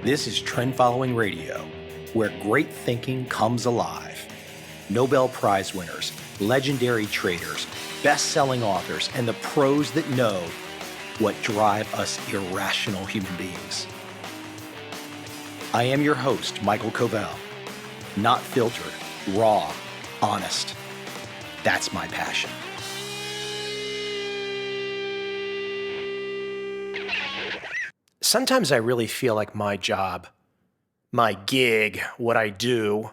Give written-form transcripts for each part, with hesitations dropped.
This is Trend Following Radio, where great thinking comes alive. Nobel Prize winners, legendary traders, best-selling authors, and the pros that know what drive us irrational human beings. I am your host, Michael Covel. Not filtered, raw, honest. That's my passion. Sometimes I really feel like my job, my gig, what I do,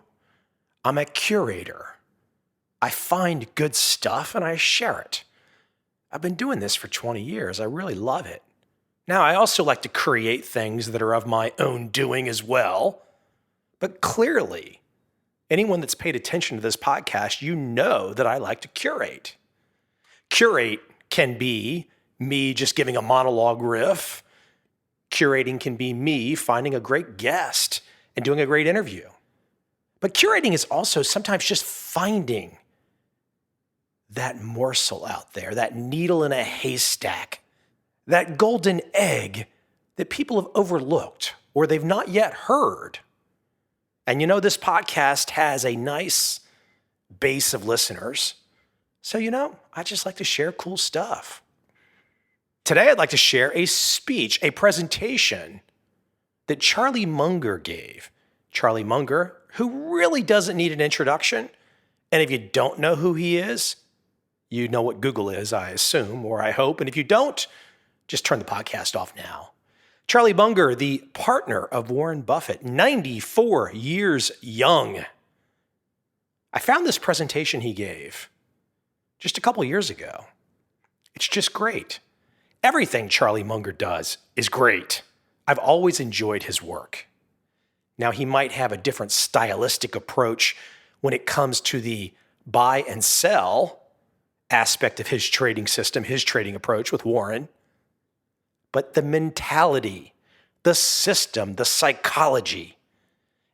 I'm a curator. I find good stuff and I share it. I've been doing this for 20 years. I really love it. Now, I also like to create things that are of my own doing as well. But clearly, anyone that's paid attention to this podcast, you know that I like to curate. Curate can be me just giving a monologue riff. Curating can be me finding a great guest and doing a great interview. But curating is also sometimes just finding that morsel out there, that needle in a haystack, that golden egg that people have overlooked or they've not yet heard. And you know, this podcast has a nice base of listeners. So, I just like to share cool stuff. Today, I'd like to share a speech, a presentation that Charlie Munger gave. Charlie Munger, who really doesn't need an introduction. And if you don't know who he is, you know what Google is, I assume, or I hope. And if you don't, just turn the podcast off now. Charlie Munger, the partner of Warren Buffett, 94 years young. I found this presentation he gave just a couple years ago. It's just great. Everything Charlie Munger does is great. I've always enjoyed his work. Now, he might have a different stylistic approach when it comes to the buy and sell aspect of his trading system, his trading approach with Warren. But the mentality, the system, the psychology.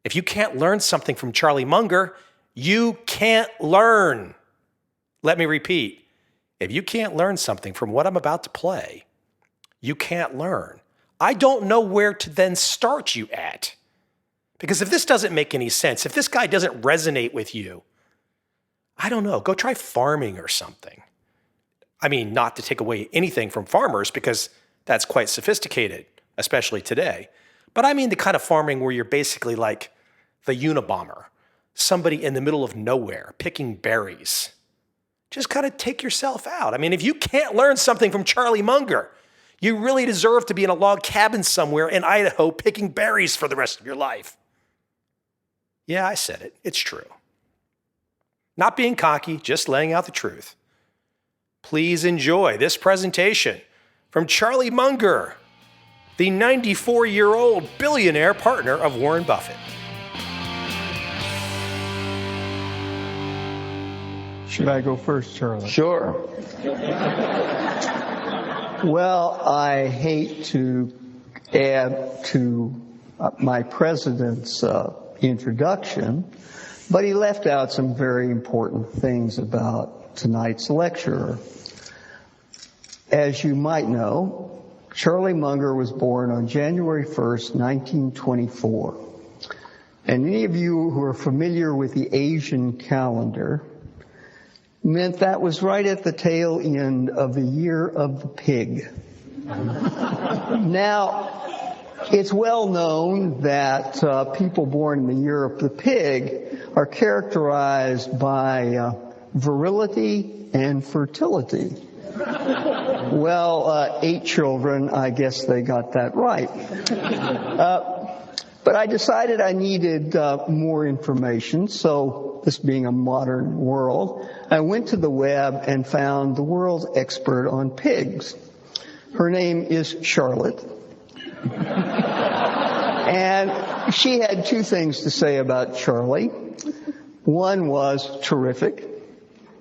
If you can't learn something from Charlie Munger, you can't learn. Let me repeat. If you can't learn something from what I'm about to play, you can't learn. I don't know where to then start you at. Because if this doesn't make any sense, if this guy doesn't resonate with you, I don't know, go try farming or something. I mean, not to take away anything from farmers because that's quite sophisticated, especially today. But I mean the kind of farming where you're basically like the Unabomber, somebody in the middle of nowhere picking berries. Just kind of take yourself out. I mean, if you can't learn something from Charlie Munger, you really deserve to be in a log cabin somewhere in Idaho picking berries for the rest of your life. Yeah, I said it. It's true. Not being cocky, just laying out the truth. Please enjoy this presentation from Charlie Munger, the 94-year-old billionaire partner of Warren Buffett. Should I go first, Charlie? Sure. Well, I hate to add to my president's introduction, but he left out some very important things about tonight's lecturer. As you might know, Charlie Munger was born on January 1st, 1924. And any of you who are familiar with the Asian calendar meant that was right at the tail end of the year of the pig. Now, it's well known that people born in the year of the pig are characterized by virility and fertility. Well, 8 children, I guess they got that right. But I decided I needed more information, so this being a modern world, I went to the web and found the world's expert on pigs. Her name is Charlotte. And she had 2 things to say about Charlie. One was terrific,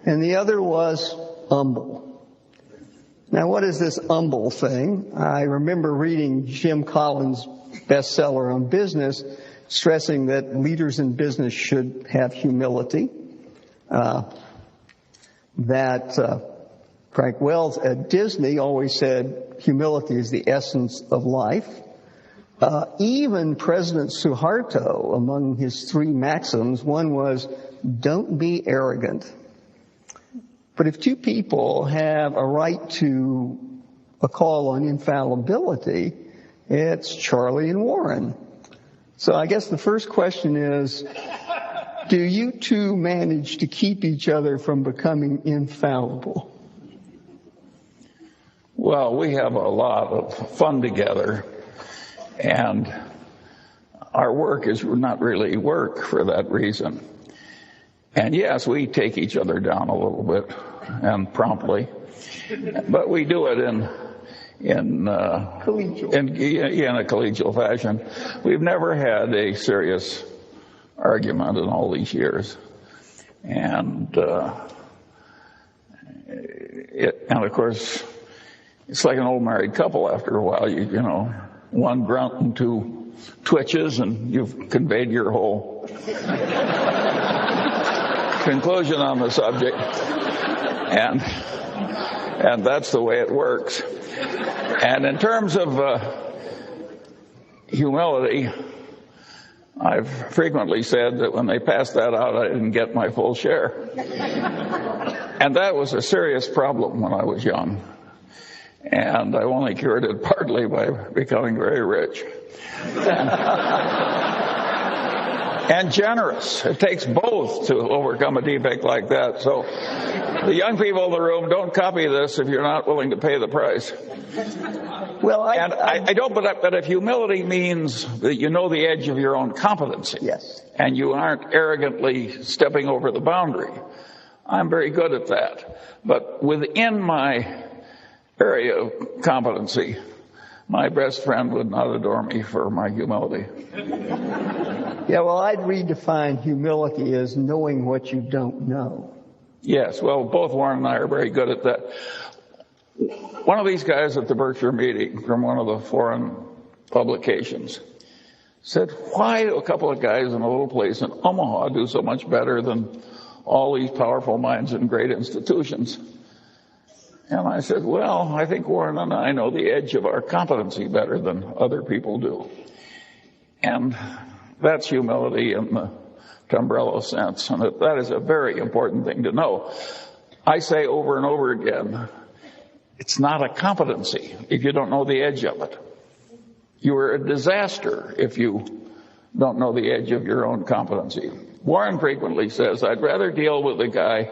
and the other was humble. Now, what is this humble thing? I remember reading Jim Collins' bestseller on business, stressing that leaders in business should have humility. Frank Wells at Disney always said humility is the essence of life. Even President Suharto, among his 3 maxims, one was, don't be arrogant. But if 2 people have a right to a call on infallibility, it's Charlie and Warren. So I guess the first question is, do you 2 manage to keep each other from becoming infallible? Well, we have a lot of fun together, and our work is not really work for that reason. And yes, we take each other down a little bit, and promptly, but we do it in a collegial fashion. We've never had a serious argument in all these years, and of course, it's like an old married couple. After a while, you know, one grunt and 2 twitches, and you've conveyed your whole conclusion on the subject, and that's the way it works. And in terms of humility, I've frequently said that when they passed that out, I didn't get my full share. And that was a serious problem when I was young. And I only cured it partly by becoming very rich. And generous. It takes both to overcome a defect like that. So the young people in the room, don't copy this if you're not willing to pay the price. Well, I don't, but if humility means that you know the edge of your own competency, yes, and you aren't arrogantly stepping over the boundary, I'm very good at that. But within my area of competency, my best friend would not adore me for my humility. Yeah, well, I'd redefine humility as knowing what you don't know. Yes, well, both Warren and I are very good at that. One of these guys at the Berkshire meeting from one of the foreign publications said, why do a couple of guys in a little place in Omaha do so much better than all these powerful minds in great institutions? And I said, well, I think Warren and I know the edge of our competency better than other people do. And that's humility in the umbrella sense, and that is a very important thing to know. I say over and over again, it's not a competency if you don't know the edge of it. You are a disaster if you don't know the edge of your own competency. Warren frequently says, I'd rather deal with a guy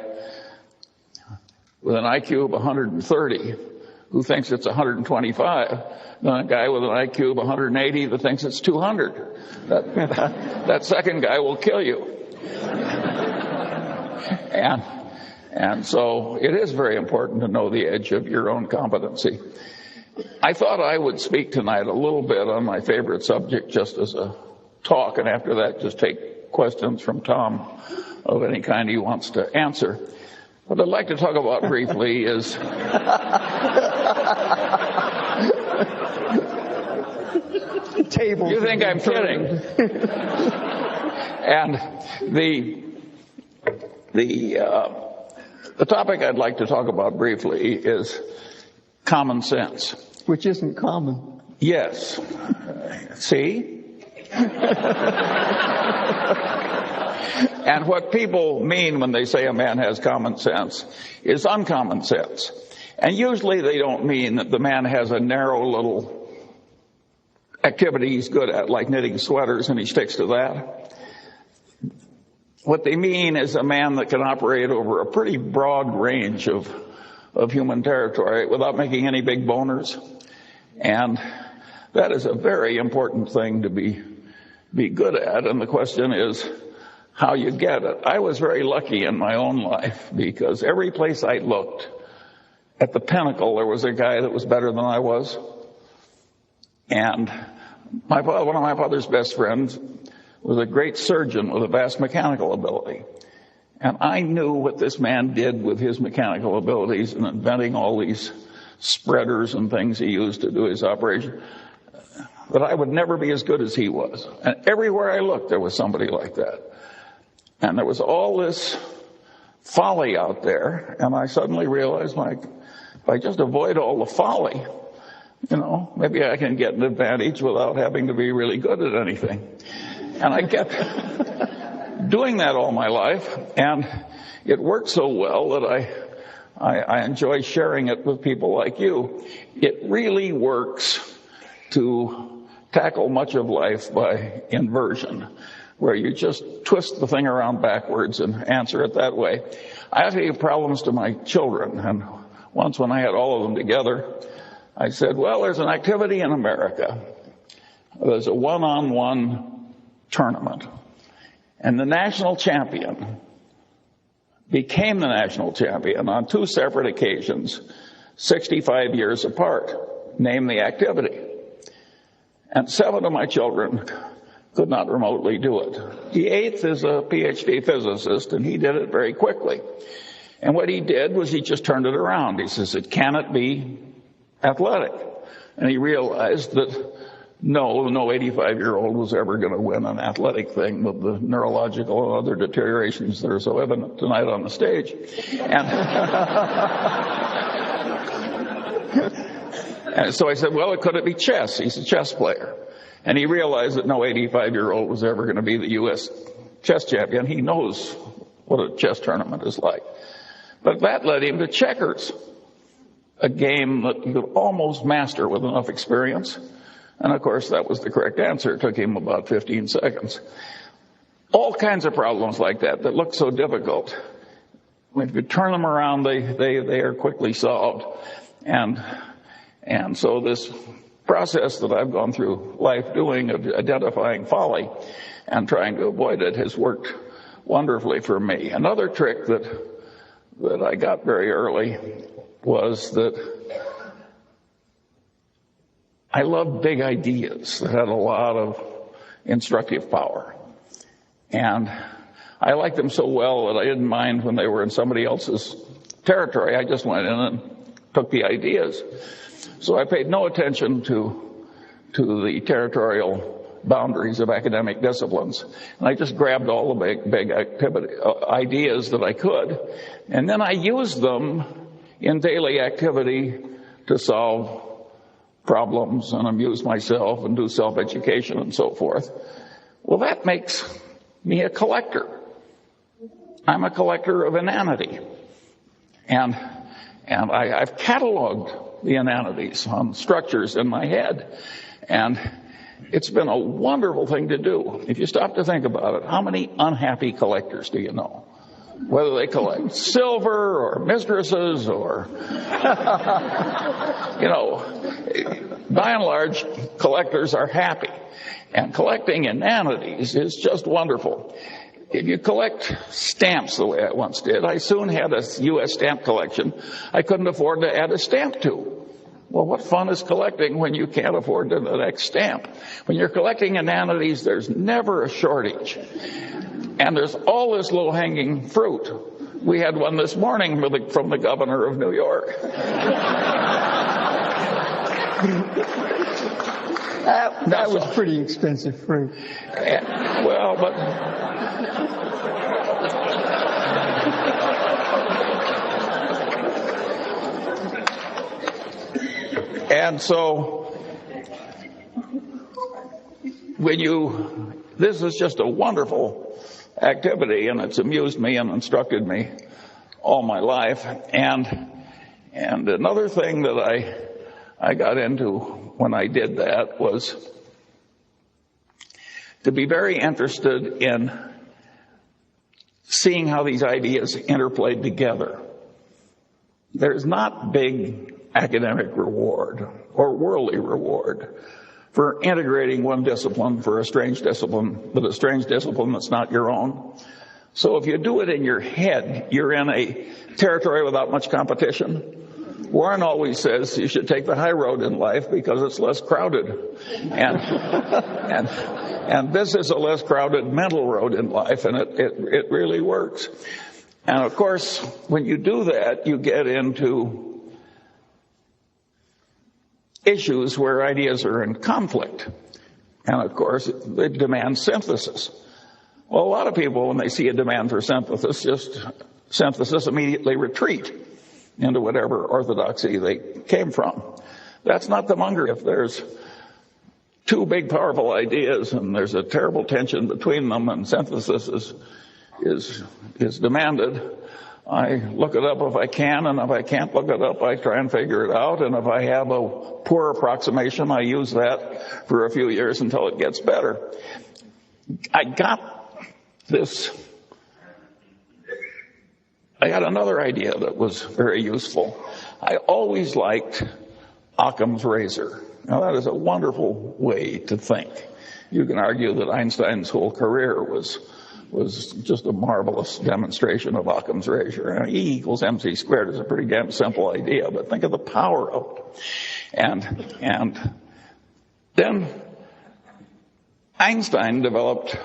with an IQ of 130 who thinks it's 125 than a guy with an IQ of 180 that thinks it's 200. That second guy will kill you. And so it is very important to know the edge of your own competency. I thought I would speak tonight a little bit on my favorite subject just as a talk, and after that just take questions from Tom of any kind he wants to answer. What I'd like to talk about briefly is Table. You think I'm kidding? And the topic I'd like to talk about briefly is common sense. Which isn't common. Yes. See? And what people mean when they say a man has common sense is uncommon sense. And usually they don't mean that the man has a narrow little activity he's good at, like knitting sweaters, and he sticks to that. What they mean is a man that can operate over a pretty broad range of human territory without making any big boners. And that is a very important thing to be good at. And the question is how you get it. I was very lucky in my own life because every place I looked, at the pinnacle, there was a guy that was better than I was. And one of my father's best friends was a great surgeon with a vast mechanical ability. And I knew what this man did with his mechanical abilities in inventing all these spreaders and things he used to do his operation, that I would never be as good as he was. And everywhere I looked, there was somebody like that. And there was all this folly out there, and I suddenly realized, if I just avoid all the folly, maybe I can get an advantage without having to be really good at anything. And I kept doing that all my life, and it worked so well that I enjoy sharing it with people like you. It really works to tackle much of life by inversion, where you just twist the thing around backwards and answer it that way. I have to give problems to my children, and once when I had all of them together, I said, well, there's an activity in America. There's a one-on-one tournament, and the national champion became the national champion on 2 separate occasions, 65 years apart. Name the activity. And 7 of my children could not remotely do it. The 8th is a PhD physicist, and he did it very quickly. And what he did was he just turned it around. He says, it cannot be athletic. And he realized that no 85-year-old was ever going to win an athletic thing with the neurological and other deteriorations that are so evident tonight on the stage. And so I said, well, could it be chess? He's a chess player. And he realized that no 85-year-old was ever going to be the U.S. chess champion. He knows what a chess tournament is like. But that led him to checkers, a game that you could almost master with enough experience. And of course, that was the correct answer. It took him about 15 seconds. All kinds of problems like that look so difficult. If you turn them around, they are quickly solved. And so this process that I've gone through life doing of identifying folly and trying to avoid it has worked wonderfully for me. Another trick that I got very early was that I loved big ideas that had a lot of instructive power. And I liked them so well that I didn't mind when they were in somebody else's territory. I just went in and took the ideas. So I paid no attention to the territorial boundaries of academic disciplines. And I just grabbed all the big ideas that I could. And then I used them in daily activity to solve problems and amuse myself and do self-education and so forth. Well, that makes me a collector. I'm a collector of inanity. And I've cataloged the inanities on structures in my head. And it's been a wonderful thing to do. If you stop to think about it, how many unhappy collectors do you know? Whether they collect silver or mistresses or, by and large, collectors are happy. And collecting inanities is just wonderful. If you collect stamps the way I once did, I soon had a U.S. stamp collection I couldn't afford to add a stamp to. Well, what fun is collecting when you can't afford the next stamp? When you're collecting inanities, there's never a shortage. And there's all this low-hanging fruit. We had one this morning from the governor of New York. That was pretty expensive fruit. Well, but and so this is just a wonderful activity, and it's amused me and instructed me all my life. And another thing that I got into when I did that was to be very interested in seeing how these ideas interplayed together. There's not big academic reward or worldly reward for integrating one discipline for a strange discipline with a strange discipline that's not your own. So if you do it in your head, you're in a territory without much competition. Warren always says you should take the high road in life because it's less crowded. And this is a less crowded mental road in life, and it really works. And of course, when you do that, you get into issues where ideas are in conflict. And of course, they demand synthesis. Well, a lot of people, when they see a demand for synthesis immediately retreat into whatever orthodoxy they came from. That's not the Munger. If there's two big, powerful ideas and there's a terrible tension between them and synthesis is demanded, I look it up if I can, and if I can't look it up, I try and figure it out. And if I have a poor approximation, I use that for a few years until it gets better. I got another idea that was very useful. I always liked Occam's razor. Now, that is a wonderful way to think. You can argue that Einstein's whole career was just a marvelous demonstration of Occam's razor. E equals mc squared is a pretty damn simple idea, but think of the power of it. And then Einstein developed,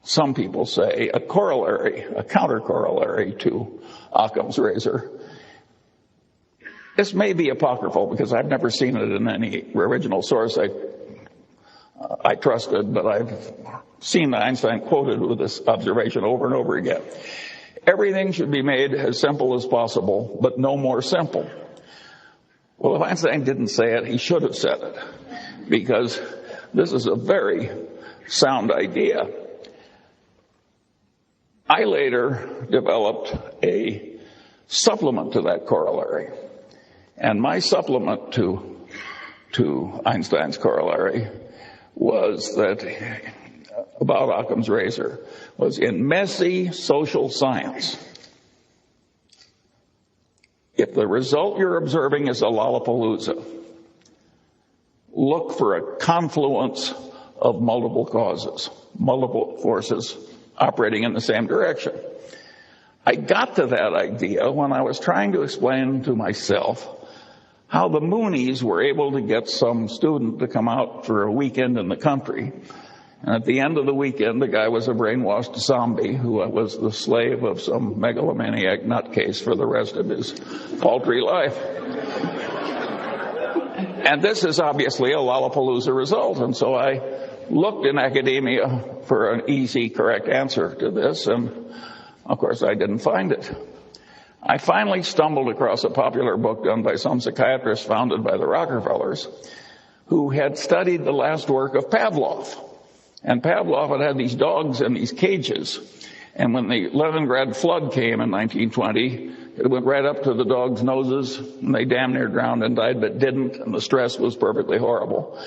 some people say, a counter-corollary to Occam's razor. This may be apocryphal because I've never seen it in any original source I trusted, but I've seen Einstein quoted with this observation over and over again. Everything should be made as simple as possible, but no more simple. Well, if Einstein didn't say it, he should have said it, because this is a very sound idea. I later developed a supplement to that corollary. And my supplement to Einstein's corollary was that, about Occam's razor, was in messy social science, if the result you're observing is a Lollapalooza, look for a confluence of multiple causes, multiple forces operating in the same direction. I got to that idea when I was trying to explain to myself how the Moonies were able to get some student to come out for a weekend in the country. And at the end of the weekend, the guy was a brainwashed zombie who was the slave of some megalomaniac nutcase for the rest of his paltry life. And this is obviously a Lollapalooza result. And so I looked in academia for an easy, correct answer to this, and of course I didn't find it. I finally stumbled across a popular book done by some psychiatrist founded by the Rockefellers, who had studied the last work of Pavlov. And Pavlov had these dogs in these cages. And when the Leningrad flood came in 1920, it went right up to the dogs' noses, and they damn near drowned and died, but didn't, and the stress was perfectly horrible.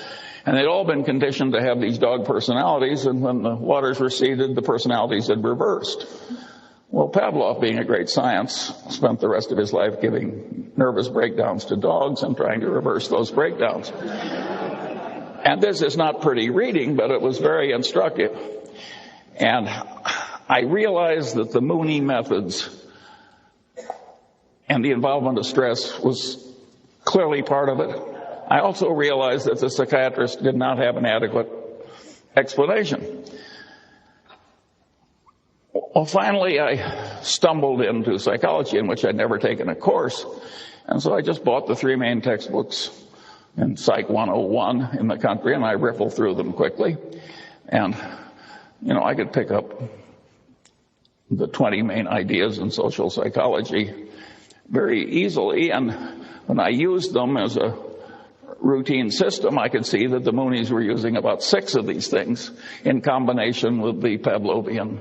And they'd all been conditioned to have these dog personalities, and when the waters receded, the personalities had reversed. Well, Pavlov, being a great science, spent the rest of his life giving nervous breakdowns to dogs and trying to reverse those breakdowns. And this is not pretty reading, but it was very instructive. And I realized that the Mooney methods and the involvement of stress was clearly part of it. I also realized that the psychiatrist did not have an adequate explanation. Well, finally, I stumbled into psychology, in which I'd never taken a course. And so I just bought the three main textbooks in Psych 101 in the country, and I riffled through them quickly. And, I could pick up the 20 main ideas in social psychology very easily. And when I used them as a routine system, I could see that the Moonies were using about 6 of these things in combination with the Pavlovian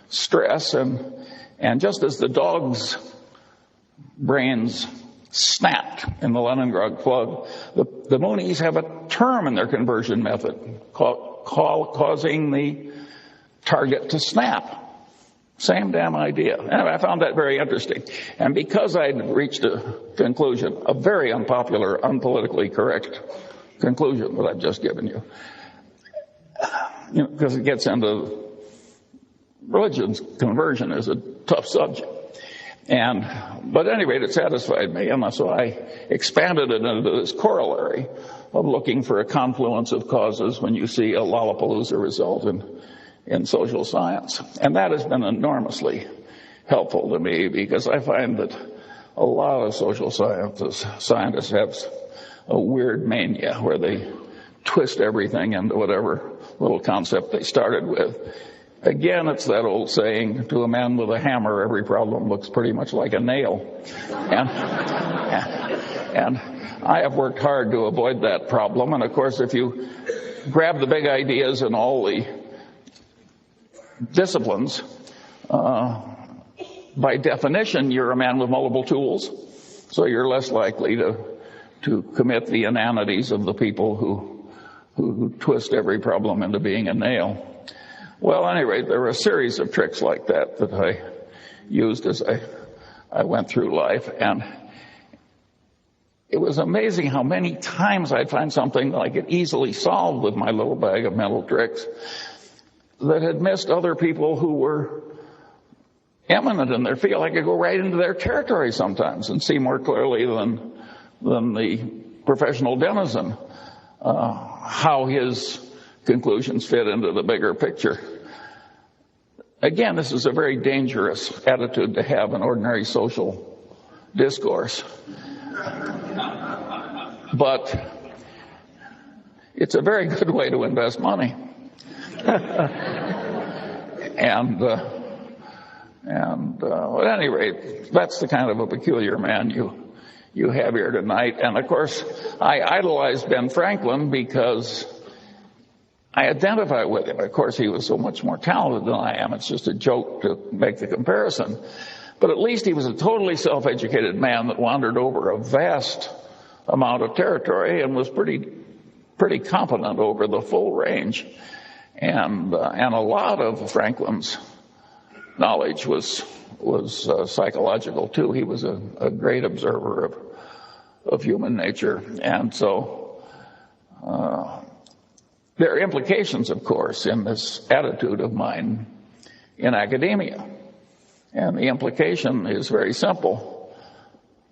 stress. And just as the dogs' brains snapped in the Leningrad flood, the Moonies have a term in their conversion method causing the target to snap. Same damn idea. And I found that very interesting. And because I'd reached a conclusion, a very unpopular, unpolitically correct conclusion that I've just given you, because it gets into religion's conversion is a tough subject. But at any rate, it satisfied me, and so I expanded it into this corollary of looking for a confluence of causes when you see a Lollapalooza result in social science. And that has been enormously helpful to me, because I find that a lot of social scientists have a weird mania where they twist everything into whatever little concept they started with. Again, it's that old saying, to a man with a hammer, every problem looks pretty much like a nail. And I have worked hard to avoid that problem. And of course, if you grab the big ideas in all the disciplines, by definition, you're a man with multiple tools. So you're less likely to commit the inanities of the people who twist every problem into being a nail. Well, at any rate, there were a series of tricks like that I used as I went through life. And it was amazing how many times I'd find something that I could easily solve with my little bag of mental tricks that had missed other people who were eminent in their field. I could go right into their territory sometimes and see more clearly than the professional denizen how his conclusions fit into the bigger picture. Again, this is a very dangerous attitude to have in ordinary social discourse. But it's a very good way to invest money. And at any rate, that's the kind of a peculiar man you have here tonight. And of course, I idolized Ben Franklin because I identify with him. Of course, he was so much more talented than I am. It's just a joke to make the comparison. But at least he was a totally self-educated man that wandered over a vast amount of territory and was pretty competent over the full range. And a lot of Franklin's knowledge was psychological too. He was a great observer of human nature. And so there are implications, of course, in this attitude of mine in academia. And the implication is very simple.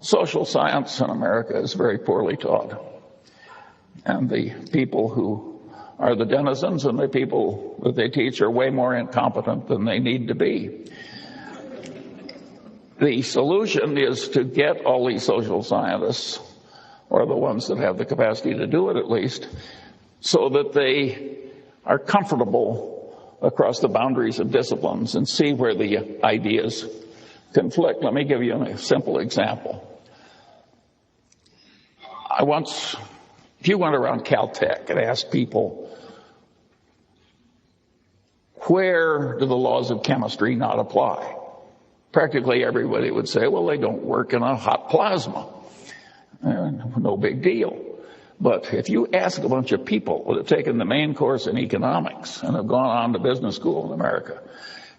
Social science in America is very poorly taught. And the people who are the denizens and the people that they teach are way more incompetent than they need to be. The solution is to get all these social scientists, or the ones that have the capacity to do it at least, so that they are comfortable across the boundaries of disciplines and see where the ideas conflict. Let me give you a simple example. If you went around Caltech and asked people, where do the laws of chemistry not apply? Practically everybody would say, well, they don't work in a hot plasma. No big deal. But if you ask a bunch of people that have taken the main course in economics and have gone on to business school in America,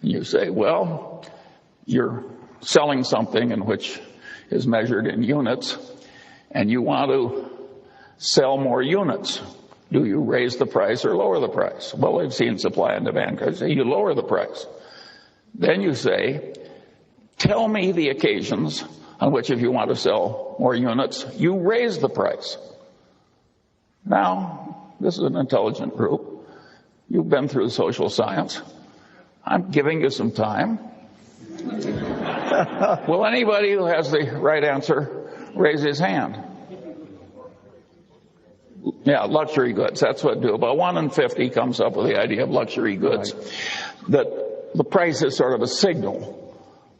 and you say, well, you're selling something in which is measured in units, and you want to sell more units. Do you raise the price or lower the price? Well, they've seen supply and demand. You lower the price. Then you say, tell me the occasions on which, if you want to sell more units, you raise the price. Now, this is an intelligent group. You've been through social science. I'm giving you some time. Will anybody who has the right answer raise his hand? Yeah, luxury goods. That's what do. About 1 in 50 comes up with the idea of luxury goods. That the price is sort of a signal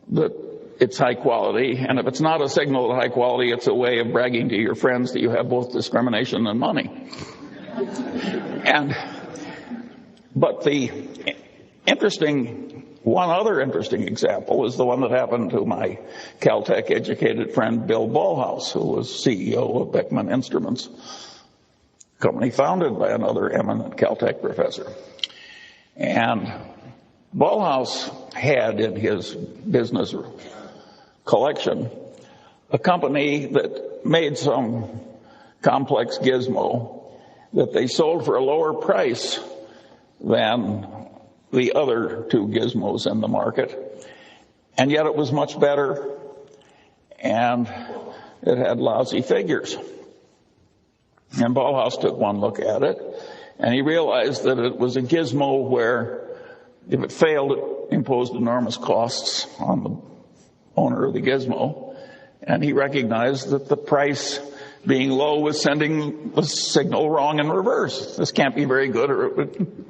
that it's high quality, and if it's not a signal of high quality, it's a way of bragging to your friends that you have both discrimination and money. But one other interesting example is the one that happened to my Caltech educated friend Bill Ballhaus, who was CEO of Beckman Instruments, a company founded by another eminent Caltech professor. And Ballhaus had in his business collection a company that made some complex gizmo that they sold for a lower price than the other two gizmos in the market, and yet it was much better, and it had lousy figures. And Ballhaus took one look at it, and he realized that it was a gizmo where if it failed, it imposed enormous costs on the owner of the gizmo, and he recognized that the price being low was sending the signal wrong in reverse. This can't be very good, or it would.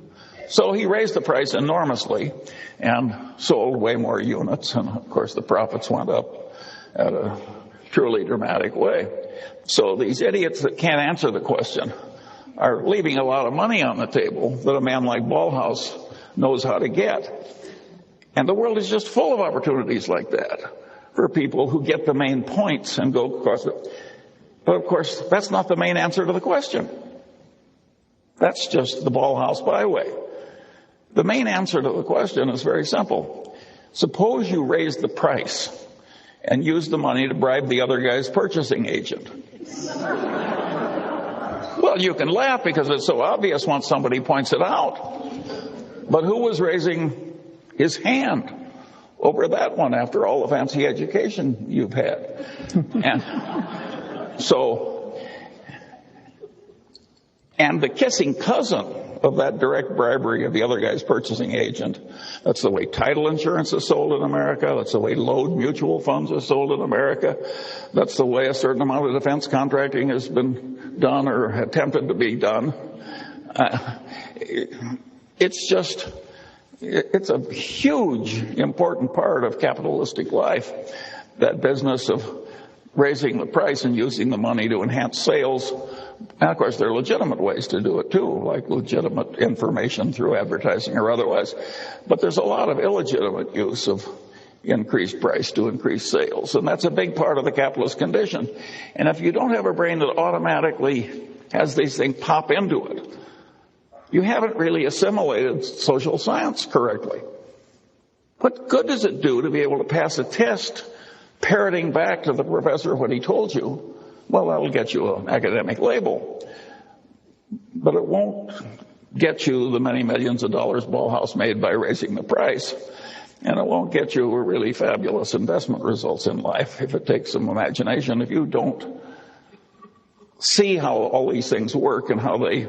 So he raised the price enormously and sold way more units, and of course the profits went up at a truly dramatic way. So these idiots that can't answer the question are leaving a lot of money on the table that a man like Ballhaus knows how to get. And the world is just full of opportunities like that for people who get the main points and go across it. But of course, that's not the main answer to the question. That's just the Ballhaus byway. The main answer to the question is very simple. Suppose you raise the price and use the money to bribe the other guy's purchasing agent. Well, you can laugh because it's so obvious once somebody points it out. But who was raising his hand over that one after all the fancy education you've had? And the kissing cousin of that direct bribery of the other guy's purchasing agent, that's the way title insurance is sold in America. That's the way load mutual funds are sold in America. That's the way a certain amount of defense contracting has been done or attempted to be done. It's a huge, important part of capitalistic life, that business of raising the price and using the money to enhance sales. And of course, there are legitimate ways to do it too, like legitimate information through advertising or otherwise. But there's a lot of illegitimate use of increased price to increase sales. And that's a big part of the capitalist condition. And if you don't have a brain that automatically has these things pop into it, you haven't really assimilated social science correctly. What good does it do to be able to pass a test parroting back to the professor what he told you? Well, that'll get you an academic label, but it won't get you the many millions of dollars Ballhaus made by raising the price, and it won't get you really fabulous investment results in life if it takes some imagination, if you don't see how all these things work and how they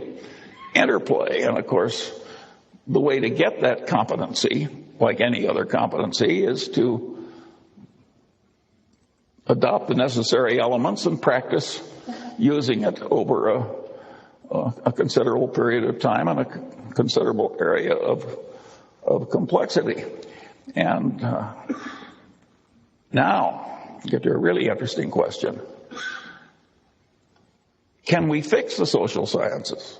interplay. And of course, the way to get that competency, like any other competency, is to adopt the necessary elements and practice using it over a considerable period of time and a considerable area of complexity. And now, get to a really interesting question. Can we fix the social sciences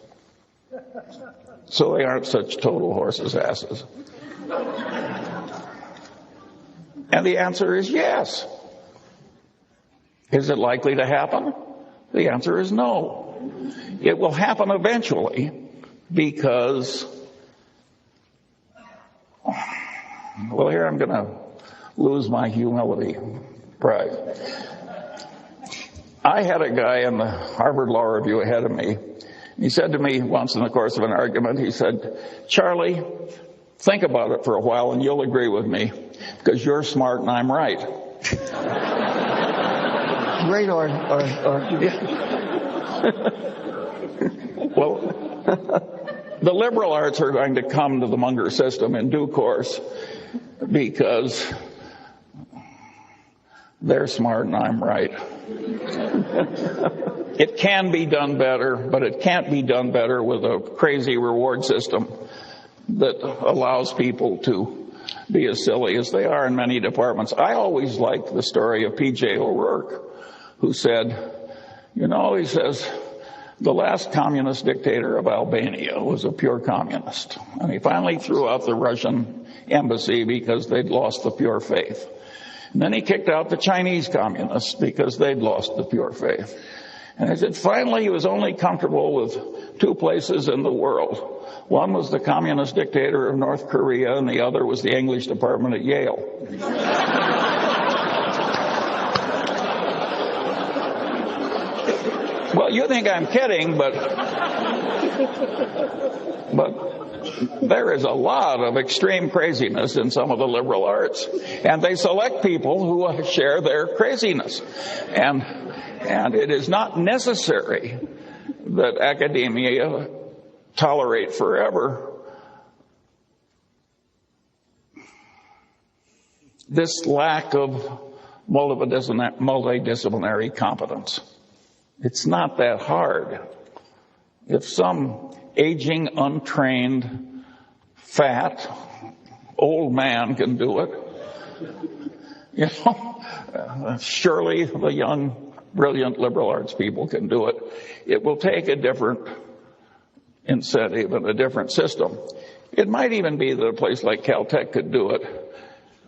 so they aren't such total horses' asses? And the answer is yes. Is it likely to happen? The answer is no. It will happen eventually because, well, here I'm going to lose my humility pride. I had a guy in the Harvard Law Review ahead of me. He said to me once in the course of an argument, he said, "Charlie, think about it for a while and you'll agree with me because you're smart and I'm right." Great argument. Well, the liberal arts are going to come to the Munger system in due course because they're smart and I'm right. It can be done better, but it can't be done better with a crazy reward system that allows people to be as silly as they are in many departments. I always liked the story of P.J. O'Rourke, who said, he says, the last communist dictator of Albania was a pure communist. And he finally threw out the Russian embassy because they'd lost the pure faith. And then he kicked out the Chinese communists because they'd lost the pure faith. And he said, finally, he was only comfortable with two places in the world. One was the communist dictator of North Korea, and the other was the English department at Yale. Well, you think I'm kidding, but there is a lot of extreme craziness in some of the liberal arts, and they select people who share their craziness. And it is not necessary that academia tolerate forever this lack of multidisciplinary competence. It's not that hard. If some aging, untrained, fat, old man can do it, surely the young brilliant liberal arts people can do it. It will take a different incentive and a different system. It might even be that a place like Caltech could do it,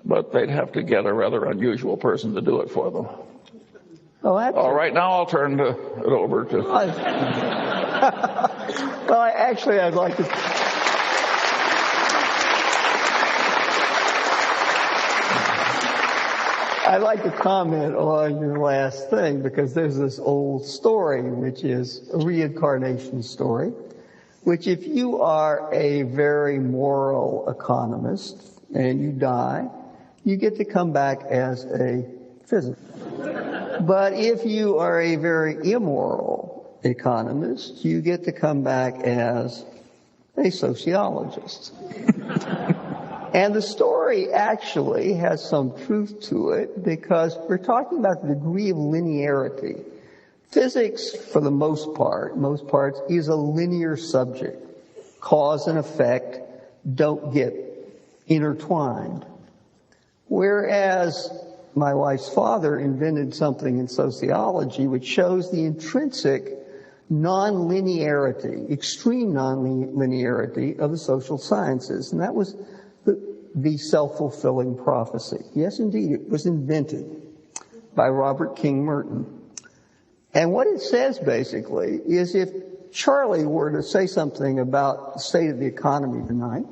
but they'd have to get a rather unusual person to do it for them. Oh, all right, now I'll turn it over to... Well, actually, I'd like to... I'd like to comment on your last thing, because there's this old story, which is a reincarnation story, which if you are a very moral economist and you die, you get to come back as a physicist. But if you are a very immoral economist, you get to come back as a sociologist. And the story actually has some truth to it, because we're talking about the degree of linearity. Physics, for the most parts, is a linear subject. Cause and effect don't get intertwined. Whereas my wife's father invented something in sociology which shows the intrinsic non-linearity, extreme non-linearity of the social sciences. And that was the self-fulfilling prophecy. Yes, indeed, it was invented by Robert King Merton. And what it says, basically, is if Charlie were to say something about the state of the economy tonight,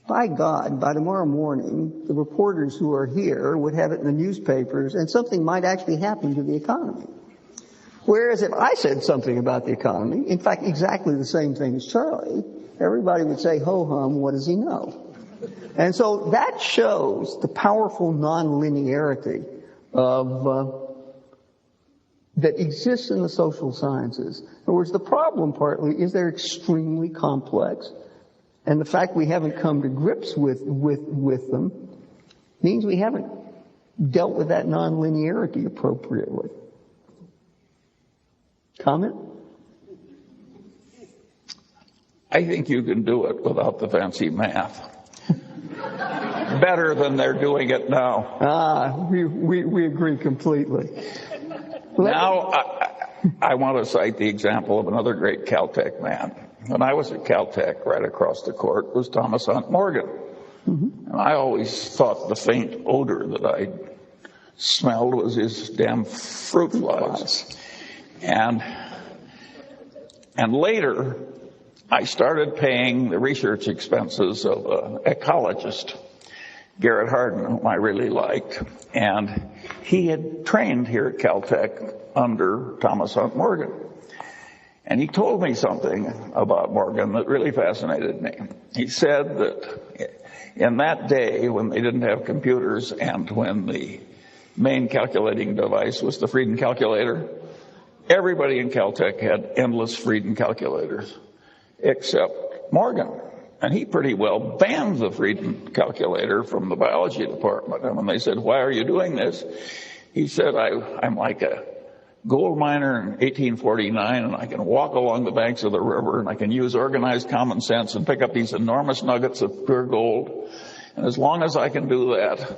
by God, by tomorrow morning, the reporters who are here would have it in the newspapers, and something might actually happen to the economy. Whereas if I said something about the economy, in fact, exactly the same thing as Charlie, everybody would say, ho-hum, what does he know? And so that shows the powerful non-linearity of that exists in the social sciences. In other words, the problem partly is they're extremely complex, and the fact we haven't come to grips with them means we haven't dealt with that non-linearity appropriately. Comment? I think you can do it without the fancy math. Better than they're doing it now. We agree completely. Now, I want to cite the example of another great Caltech man. When I was at Caltech, right across the court was Thomas Hunt Morgan. Mm-hmm. And I always thought the faint odor that I smelled was his damn fruit flies. And later, I started paying the research expenses of an ecologist, Garrett Hardin, whom I really liked. And he had trained here at Caltech under Thomas Hunt Morgan. And he told me something about Morgan that really fascinated me. He said that in that day when they didn't have computers and when the main calculating device was the Frieden calculator, everybody in Caltech had endless Frieden calculators except Morgan. And he pretty well banned the Frieden calculator from the biology department. And when they said, why are you doing this? He said, I'm like a gold miner in 1849, and I can walk along the banks of the river, and I can use organized common sense and pick up these enormous nuggets of pure gold. And as long as I can do that,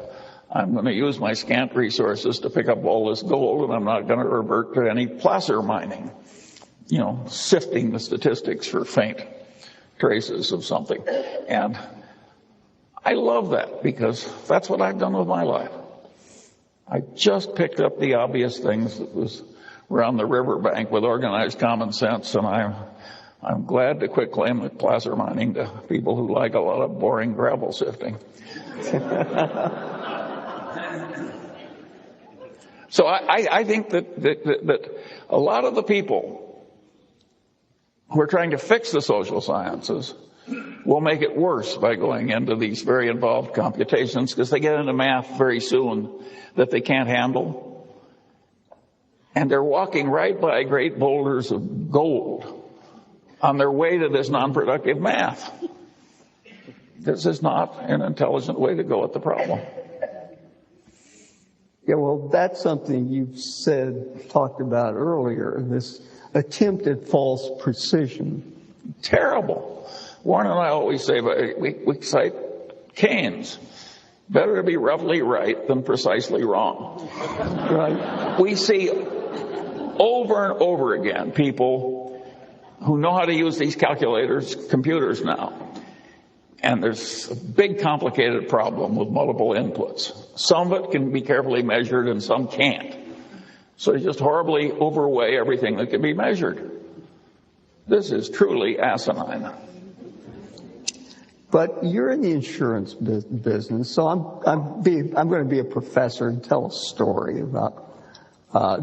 I'm going to use my scant resources to pick up all this gold, and I'm not going to revert to any placer mining, sifting the statistics for faint traces of something. And I love that, because that's what I've done with my life. I just picked up the obvious things that was around the riverbank with organized common sense, and I'm glad to quit claiming placer mining to people who like a lot of boring gravel sifting. So I think that a lot of the people who are trying to fix the social sciences will make it worse by going into these very involved computations, because they get into math very soon that they can't handle. And they're walking right by great boulders of gold on their way to this non-productive math. This is not an intelligent way to go at the problem. Yeah, well, that's something you've talked about earlier, this attempt at false precision. Terrible. Warren and I always say, we cite Keynes. Better to be roughly right than precisely wrong. Right. We see over and over again people who know how to use these computers now. And there's a big complicated problem with multiple inputs. Some of it can be carefully measured and some can't. So you just horribly overweigh everything that can be measured. This is truly asinine. But you're in the insurance business, so I'm going to be a professor and tell a story about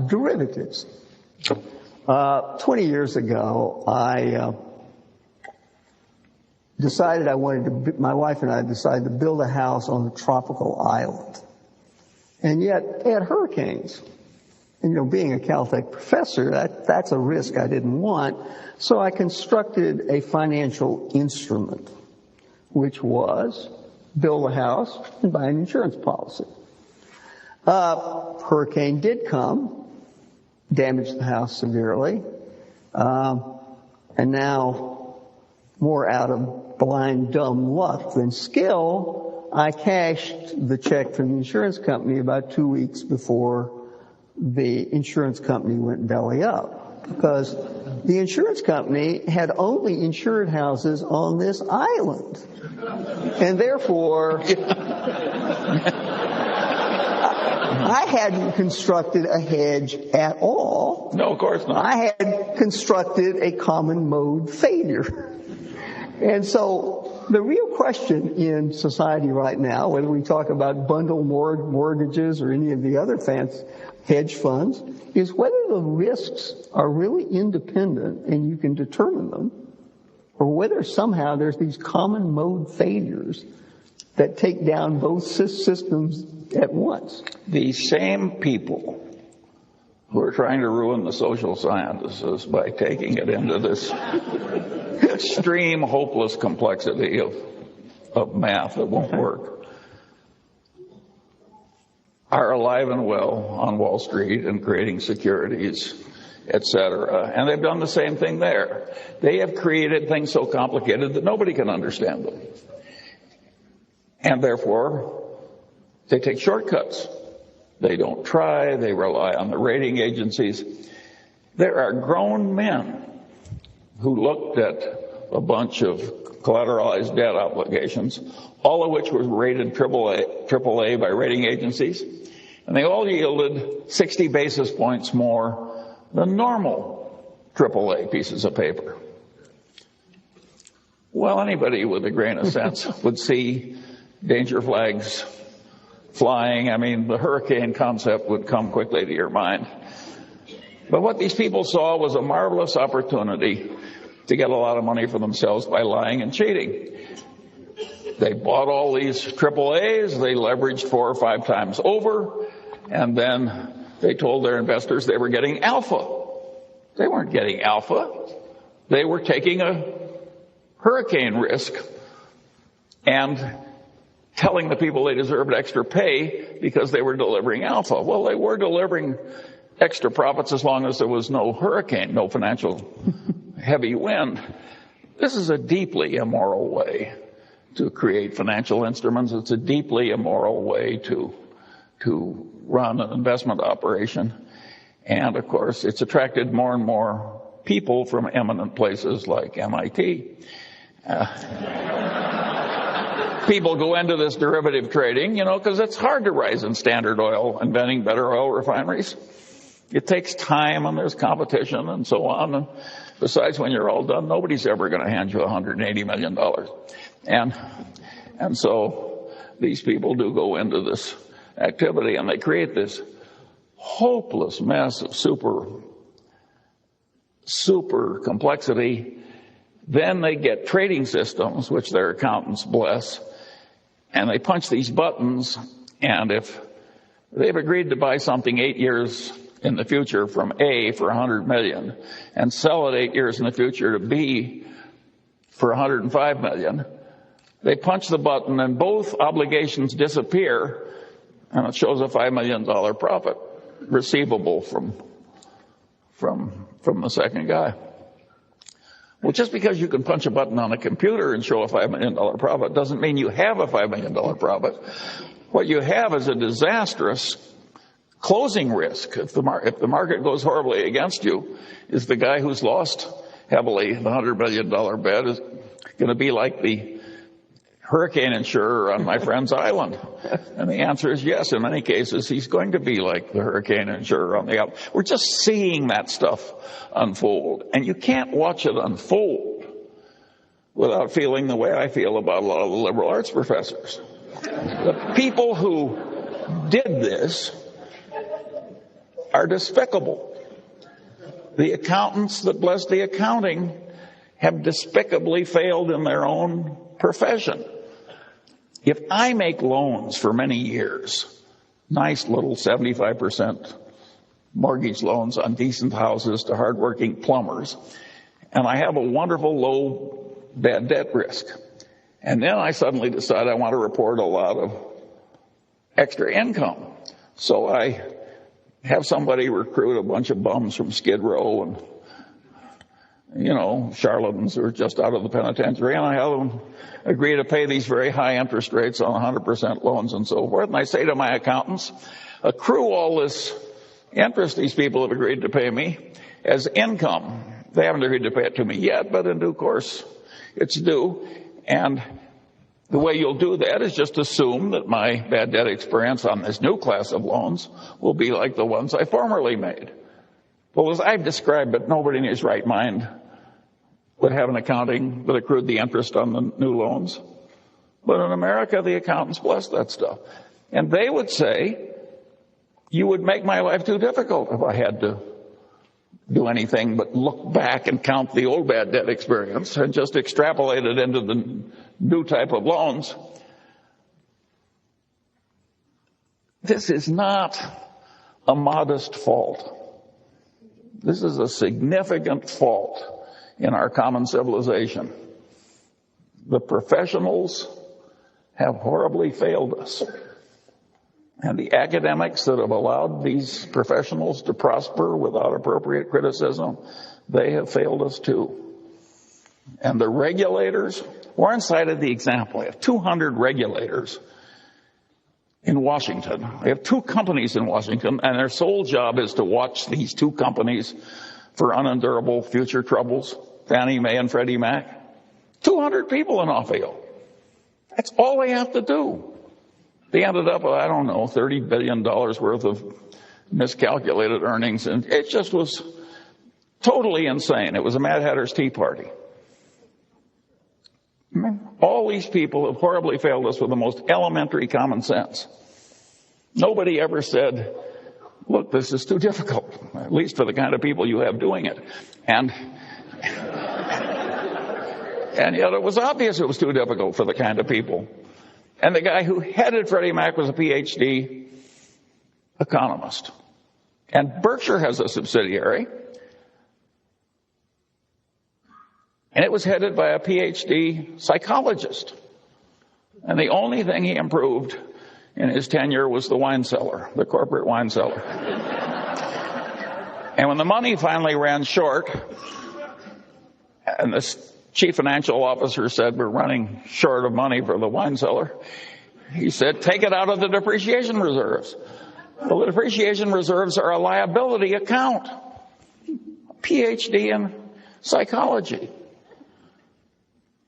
derivatives. 20 years ago, my wife and I decided to build a house on a tropical island. And yet, they had hurricanes. And, being a Caltech professor, that's a risk I didn't want. So I constructed a financial instrument, which was build a house and buy an insurance policy. Hurricane did come, damaged the house severely, and now, more out of blind, dumb luck than skill, I cashed the check from the insurance company about 2 weeks before the insurance company went belly up, because the insurance company had only insured houses on this island. And therefore, I hadn't constructed a hedge at all. No, of course not. I had constructed a common mode failure. And so the real question in society right now, whether we talk about bundle mortgages or any of the other fancy hedge funds, is whether the risks are really independent and you can determine them, or whether somehow there's these common mode failures that take down both systems at once. The same people who are trying to ruin the social sciences by taking it into this extreme, hopeless complexity of math that won't work are alive and well on Wall Street and creating securities, etc. And they've done the same thing there. They have created things so complicated that nobody can understand them. And therefore, they take shortcuts. They don't try. They rely on the rating agencies. There are grown men who looked at a bunch of collateralized debt obligations, all of which were rated AAA by rating agencies, and they all yielded 60 basis points more than normal AAA pieces of paper. Well, anybody with a grain of sense would see danger flags flying. I mean, the hurricane concept would come quickly to your mind. But what these people saw was a marvelous opportunity to get a lot of money for themselves by lying and cheating. They bought all these AAAs, they leveraged 4 or 5 times over, and then they told their investors they were getting alpha. They weren't getting alpha. They were taking a hurricane risk and telling the people they deserved extra pay because they were delivering alpha. Well, they were delivering extra profits as long as there was no hurricane, no financial heavy wind. This is a deeply immoral way to create financial instruments. It's a deeply immoral way to run an investment operation. And, of course, it's attracted more and more people from eminent places like MIT. People go into this derivative trading, because it's hard to rise in Standard Oil, inventing better oil refineries. It takes time, and there's competition, and so on. And besides, when you're all done, nobody's ever going to hand you $180 million. And so these people do go into this activity, and they create this hopeless mess of super complexity. Then they get trading systems, which their accountants bless, and they punch these buttons, and if they've agreed to buy something 8 years in the future from A for $100 million and sell it 8 years in the future to B for $105 million, they punch the button and both obligations disappear, and it shows a $5 million profit receivable from the second guy. Well, just because you can punch a button on a computer and show a $5 million profit doesn't mean you have a $5 million profit. What you have is a disastrous, closing risk, if the market goes horribly against you, is the guy who's lost heavily, the $100 billion bet, is going to be like the hurricane insurer on my friend's island? And the answer is yes. In many cases, he's going to be like the hurricane insurer on the island. We're just seeing that stuff unfold. And you can't watch it unfold without feeling the way I feel about a lot of the liberal arts professors. The people who did this are despicable. The accountants that bless the accounting have despicably failed in their own profession. If I make loans for many years, nice little 75% mortgage loans on decent houses to hardworking plumbers, and I have a wonderful low bad debt risk, and then I suddenly decide I want to report a lot of extra income, so I have somebody recruit a bunch of bums from Skid Row and, charlatans who are just out of the penitentiary, and I have them agree to pay these very high interest rates on 100% loans and so forth. And I say to my accountants, accrue all this interest these people have agreed to pay me as income. They haven't agreed to pay it to me yet, but in due course it's due. And the way you'll do that is just assume that my bad debt experience on this new class of loans will be like the ones I formerly made. Well, as I've described it, nobody in his right mind would have an accounting that accrued the interest on the new loans. But in America, the accountants bless that stuff. And they would say, you would make my life too difficult if I had to do anything but look back and count the old bad debt experience and just extrapolate it into the new type of loans. This is not a modest fault. This is a significant fault in our common civilization. The professionals have horribly failed us. And the academics that have allowed these professionals to prosper without appropriate criticism, they have failed us too. And the regulators, Warren cited the example. We have 200 regulators in Washington. We have 2 companies in Washington, and their sole job is to watch these 2 companies for unendurable future troubles, Fannie Mae and Freddie Mac. 200 people in Ohio. That's all they have to do. They ended up with, $30 billion worth of miscalculated earnings, and it just was totally insane. It was a Mad Hatter's Tea Party. All these people have horribly failed us with the most elementary common sense. Nobody ever said, look, this is too difficult, at least for the kind of people you have doing it. And yet it was obvious it was too difficult for the kind of people. And the guy who headed Freddie Mac was a PhD economist. And Berkshire has a subsidiary, and it was headed by a PhD psychologist. And the only thing he improved in his tenure was the wine cellar, the corporate wine cellar. And when the money finally ran short, and the chief financial officer said, we're running short of money for the wine cellar, he said, take it out of the depreciation reserves. Well, the depreciation reserves are a liability account. PhD in psychology.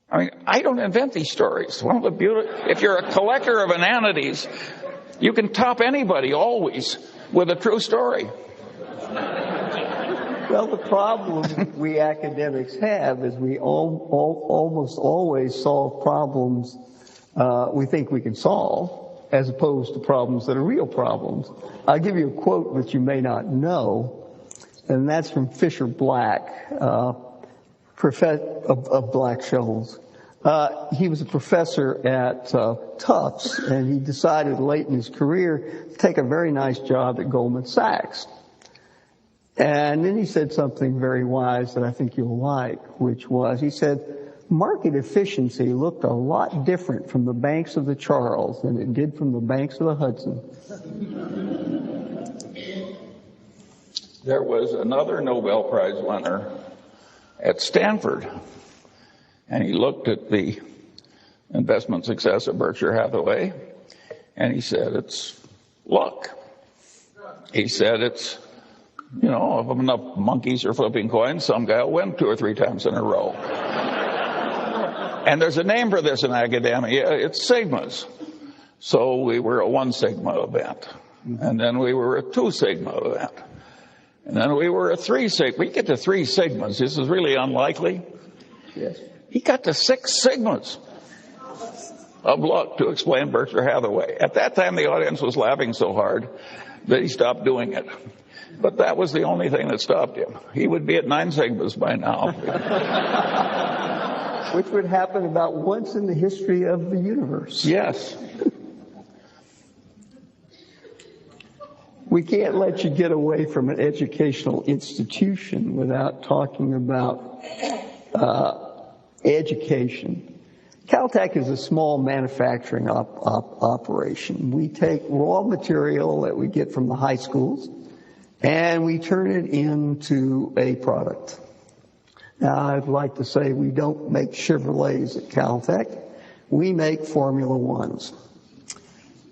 I mean, I don't invent these stories. One of the if you're a collector of inanities, you can top anybody always with a true story. Well, the problem we academics have is we almost always solve problems we think we can solve, as opposed to problems that are real problems. I'll give you a quote that you may not know, and that's from Fisher Black, of Black-Scholes. He was a professor at Tufts, and he decided late in his career to take a very nice job at Goldman Sachs. And then he said something very wise that I think you'll like, which was, he said, market efficiency looked a lot different from the banks of the Charles than it did from the banks of the Hudson. There was another Nobel Prize winner at Stanford, and he looked at the investment success of Berkshire Hathaway, and he said, it's luck. He said it's, if enough monkeys are flipping coins, some guy will win 2 or 3 times in a row. And there's a name for this in academia. It's sigmas. So we were a 1 sigma event. And then we were a 2 sigma event. And then we were a 3 sigma. We get to 3 sigmas. This is really unlikely. Yes. He got to 6 sigmas of luck to explain Berkshire Hathaway. At that time, the audience was laughing so hard that he stopped doing it. But that was the only thing that stopped him. He would be at 9 sigmas by now. Which would happen about once in the history of the universe. Yes. We can't let you get away from an educational institution without talking about education. Caltech is a small manufacturing operation. We take raw material that we get from the high schools and we turn it into a product. Now, I'd like to say we don't make Chevrolets at Caltech. We make Formula Ones.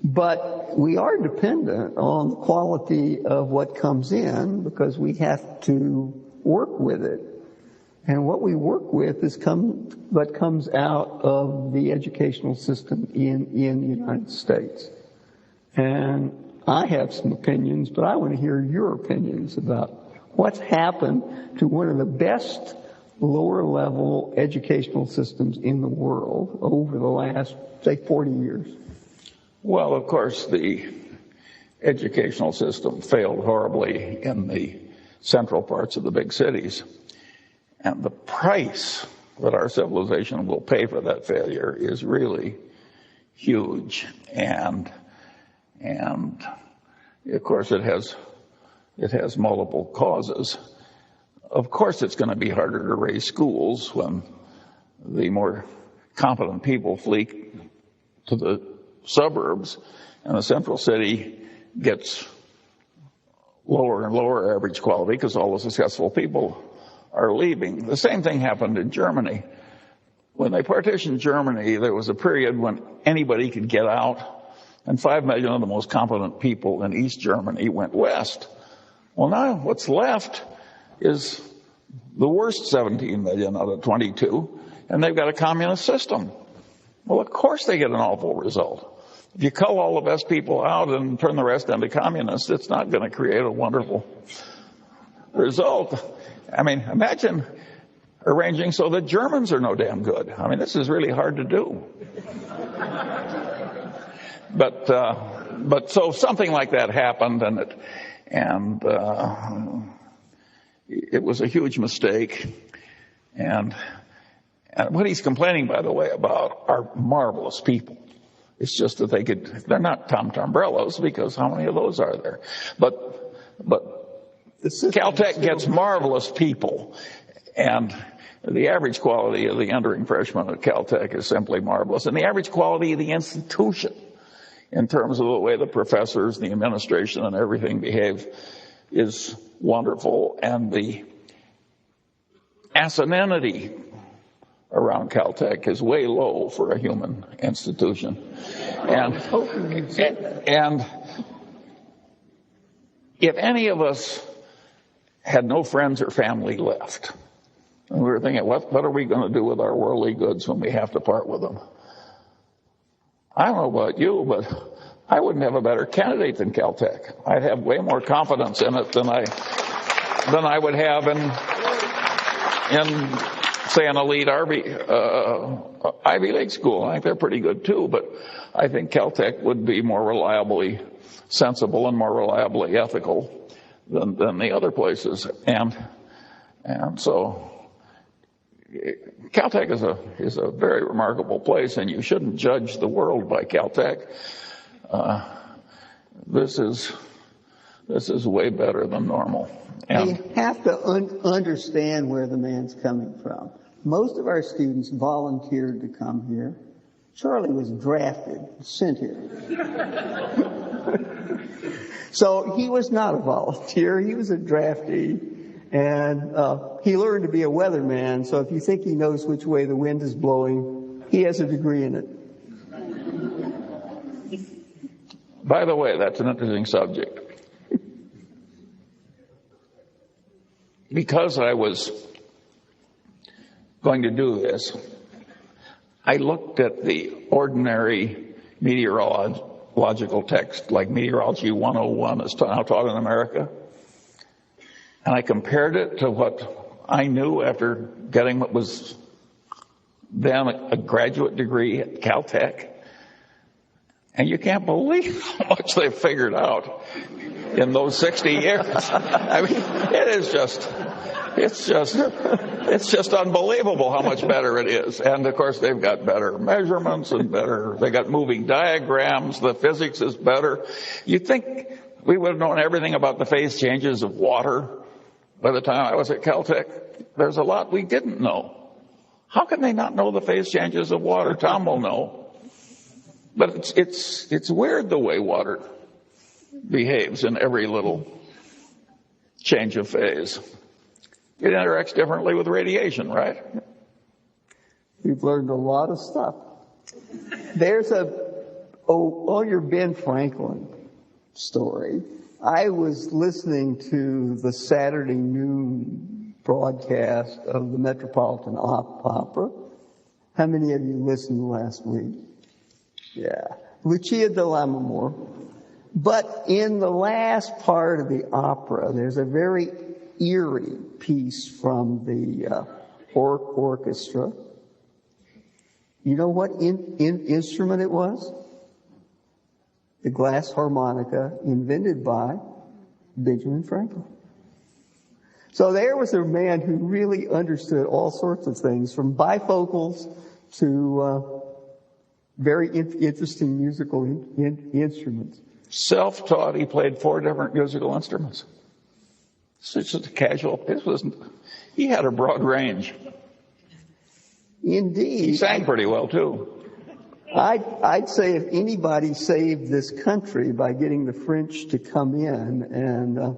But we are dependent on the quality of what comes in because we have to work with it. And what we work with is what comes out of the educational system in the United States. And I have some opinions, but I want to hear your opinions about what's happened to one of the best lower-level educational systems in the world over the last, say, 40 years. Well, of course, the educational system failed horribly in the central parts of the big cities. And the price that our civilization will pay for that failure is really huge. And of course, it has multiple causes. Of course, it's going to be harder to raise schools when the more competent people flee to the suburbs and the central city gets lower and lower average quality because all the successful people are leaving. The same thing happened in Germany. When they partitioned Germany, there was a period when anybody could get out, and 5 million of the most competent people in East Germany went west. Well, now what's left is the worst 17 million out of 22, and they've got a communist system. Well, of course they get an awful result. If you cull all the best people out and turn the rest into communists, it's not going to create a wonderful result. I mean, imagine arranging so that Germans are no damn good. I mean, this is really hard to do. But so something like that happened, and it was a huge mistake. And what he's complaining, by the way, about are marvelous people. It's just that they're not Tom Tombrellos, because how many of those are there? But Caltech gets marvelous people, and the average quality of the entering freshman at Caltech is simply marvelous. And the average quality of the institution, in terms of the way the professors, the administration, and everything behave, is wonderful. And the asininity around Caltech is way low for a human institution. And if any of us had no friends or family left, and we were thinking, what are we going to do with our worldly goods when we have to part with them? I don't know about you, but I wouldn't have a better candidate than Caltech. I'd have way more confidence in it than I would have in say an elite Ivy League school. I think they're pretty good too, but I think Caltech would be more reliably sensible and more reliably ethical than the other places. And so Caltech is a very remarkable place, and you shouldn't judge the world by Caltech. This is way better than normal. And you have to understand where the man's coming from. Most of our students volunteered to come here. Charlie was drafted, sent here. So he was not a volunteer. He was a draftee. And he learned to be a weatherman. So if you think he knows which way the wind is blowing, he has a degree in it. By the way, that's an interesting subject. because I was going to do this, I looked at the ordinary meteorological text, like Meteorology 101 is now taught in America, and I compared it to what I knew after getting what was then a graduate degree at Caltech. And you can't believe how much they've figured out in those 60 years. I mean, it's just unbelievable how much better it is. And of course, they've got better measurements and they got moving diagrams. The physics is better. You'd think we would have known everything about the phase changes of water by the time I was at Caltech. There's a lot we didn't know. How can they not know the phase changes of water? Tom will know. But it's weird the way water behaves in every little change of phase. It interacts differently with radiation, right? We've learned a lot of stuff. There's on your Ben Franklin story, I was listening to the Saturday noon broadcast of the Metropolitan Opera. How many of you listened last week? Yeah. Lucia de Lammermoor. But in the last part of the opera, there's a very eerie piece from the orchestra. You know what instrument it was? The glass harmonica, invented by Benjamin Franklin. So there was a man who really understood all sorts of things, from bifocals to very interesting musical instruments. Self-taught, he played 4 different musical instruments. It's just a casual. He had a broad range. Indeed. He sang pretty well, too. I'd say if anybody saved this country by getting the French to come in and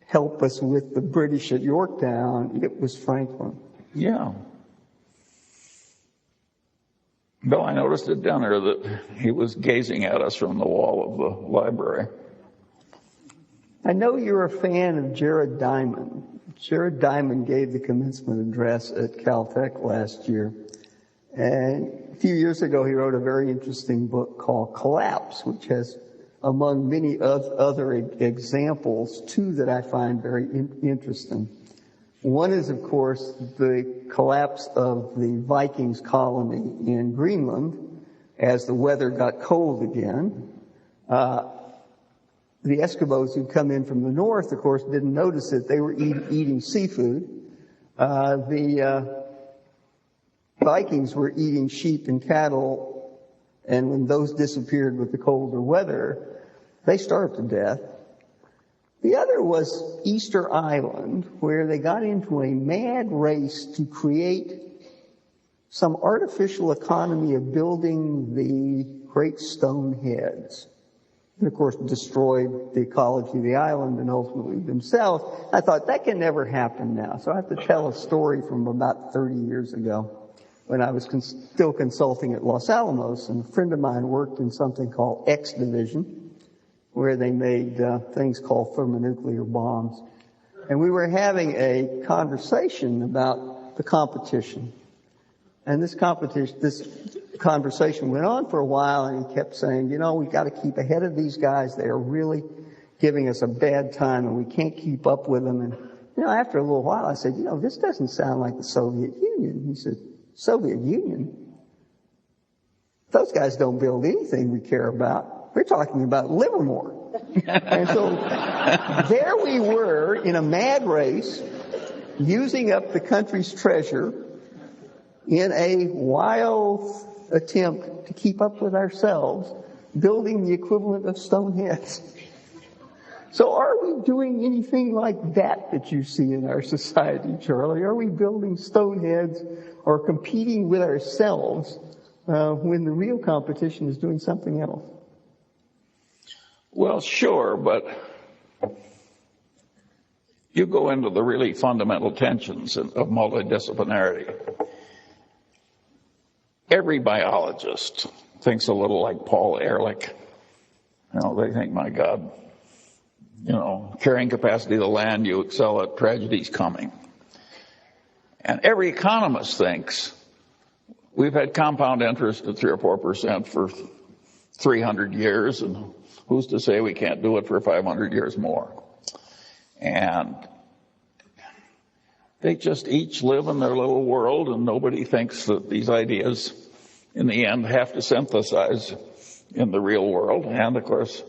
help us with the British at Yorktown, it was Franklin. Yeah. Bill, I noticed at dinner that he was gazing at us from the wall of the library. I know you're a fan of Jared Diamond. Jared Diamond gave the commencement address at Caltech last year. And a few years ago, he wrote a very interesting book called Collapse, which has, among many other examples, 2 that I find very interesting. One is, of course, the collapse of the Vikings colony in Greenland as the weather got cold again. The Eskimos who'd come in from the north, of course, didn't notice it. They were eating seafood. The Vikings were eating sheep and cattle, and when those disappeared with the colder weather, they starved to death. The other was Easter Island, where they got into a mad race to create some artificial economy of building the great stone heads. And of course destroyed the ecology of the island and ultimately themselves. I thought, that can never happen now. So I have to tell a story from about 30 years ago when I was still consulting at Los Alamos, and a friend of mine worked in something called X Division, where they made things called thermonuclear bombs. And we were having a conversation about the competition. And this conversation went on for a while, and he kept saying, we've got to keep ahead of these guys. They are really giving us a bad time, and we can't keep up with them. And, after a little while, I said, this doesn't sound like the Soviet Union. He said, Soviet Union? Those guys don't build anything we care about. We're talking about Livermore. And so there we were in a mad race, using up the country's treasure in a wild attempt to keep up with ourselves, building the equivalent of stone heads. So are we doing anything like that you see in our society, Charlie? Are we building stone heads or competing with ourselves when the real competition is doing something else? Well, sure, but you go into the really fundamental tensions of multidisciplinarity. Every biologist thinks a little like Paul Ehrlich. They think, my God, carrying capacity of the land, you excel at tragedy's coming. And every economist thinks we've had compound interest at 3 or 4% for 300 years, and who's to say we can't do it for 500 years more? And they just each live in their little world, and nobody thinks that these ideas, in the end, have to synthesize in the real world. And, of course,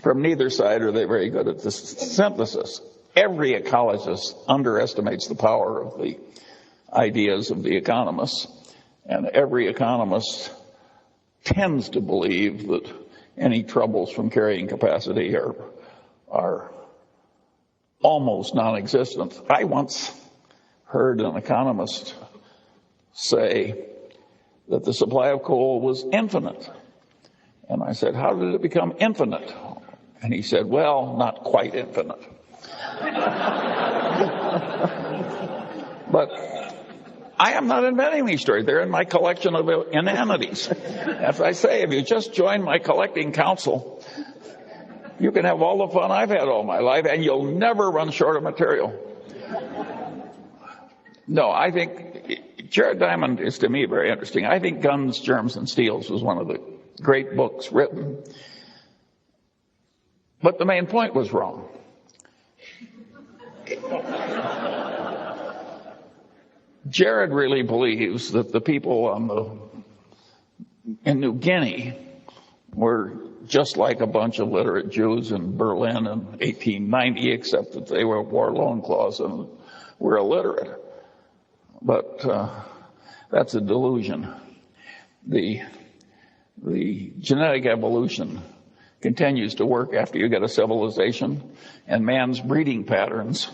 from neither side are they very good at this synthesis. Every ecologist underestimates the power of the ideas of the economists, and every economist tends to believe that any troubles from carrying capacity are almost non-existent. I once heard an economist say that the supply of coal was infinite. And I said, how did it become infinite? And he said, well, not quite infinite. But I am not inventing these stories. They're in my collection of inanities. As I say, if you just join my collecting council, you can have all the fun I've had all my life, and you'll never run short of material. No, I think Jared Diamond is, to me, very interesting. I think Guns, Germs, and Steels was one of the great books written. But the main point was wrong. Jared really believes that the people in New Guinea were just like a bunch of literate Jews in Berlin in 1890, except that they wore loincloths and were illiterate. But that's a delusion. The genetic evolution continues to work after you get a civilization, and man's breeding patterns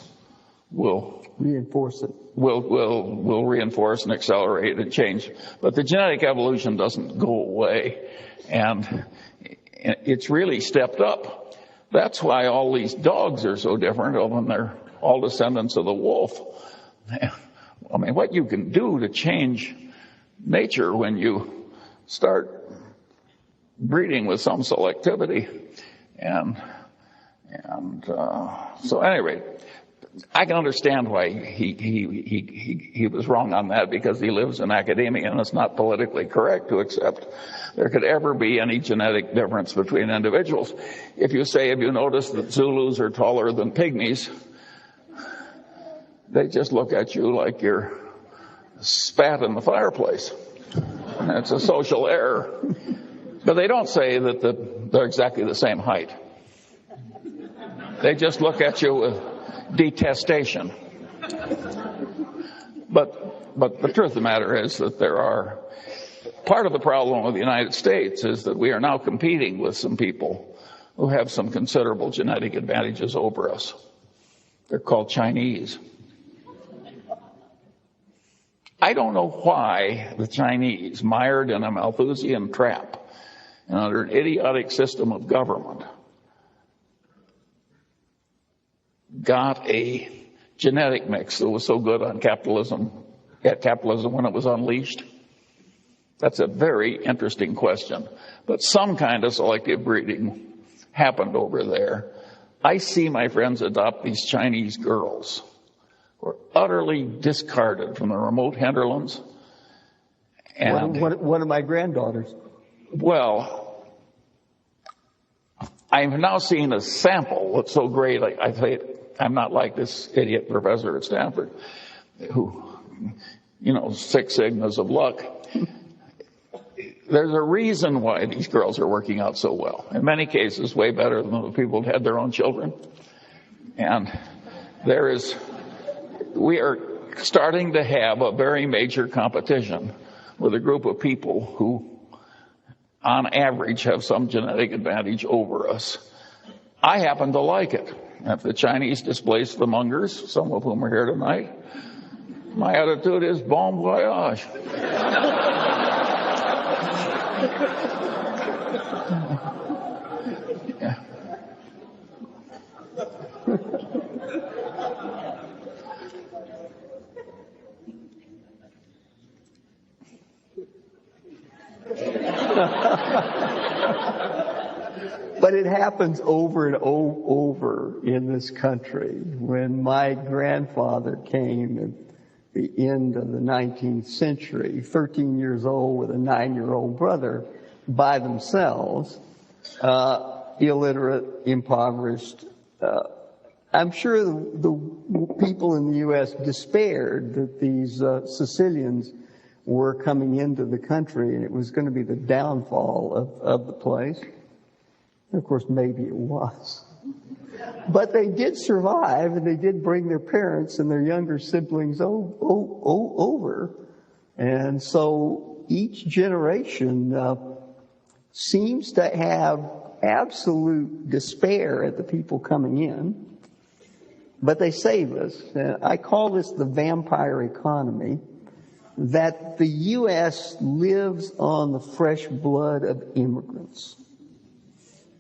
will Reinforce it. will reinforce and accelerate and change. But the genetic evolution doesn't go away, and it's really stepped up. That's why all these dogs are so different when they're all descendants of the wolf. I mean, what you can do to change nature when you start breeding with some selectivity, and so anyway, I can understand why he was wrong on that, because he lives in academia and it's not politically correct to accept there could ever be any genetic difference between individuals. If you notice that Zulus are taller than pygmies, they just look at you like you're spat in the fireplace. And it's a social error. But they don't say that they're exactly the same height. They just look at you with detestation. But the truth of the matter is that part of the problem with the United States is that we are now competing with some people who have some considerable genetic advantages over us. They're called Chinese. I don't know why the Chinese, mired in a Malthusian trap and under an idiotic system of government, got a genetic mix that was so good on capitalism when it was unleashed. That's a very interesting question. But some kind of selective breeding happened over there. I see my friends adopt these Chinese girls who are utterly discarded from the remote hinterlands. And One of my granddaughters. well, I'm now seeing a sample that's so great. I say I'm not like this idiot professor at Stanford who, Six Sigmas of luck. There's a reason why these girls are working out so well. In many cases, way better than the people who had their own children. And we are starting to have a very major competition with a group of people who, on average, have some genetic advantage over us. I happen to like it. If the Chinese displace the Mungers, some of whom are here tonight, my attitude is bon voyage. Yeah. But it happens over and over in this country. When my grandfather came at the end of the 19th century, 13 years old with a 9-year-old brother by themselves, illiterate, impoverished, I'm sure the people in the U.S. despaired that these Sicilians were coming into the country and it was going to be the downfall of the place. And of course, maybe it was. But they did survive, and they did bring their parents and their younger siblings over. And so each generation seems to have absolute despair at the people coming in. But they save us. I call this the vampire economy, that the U.S. lives on the fresh blood of immigrants.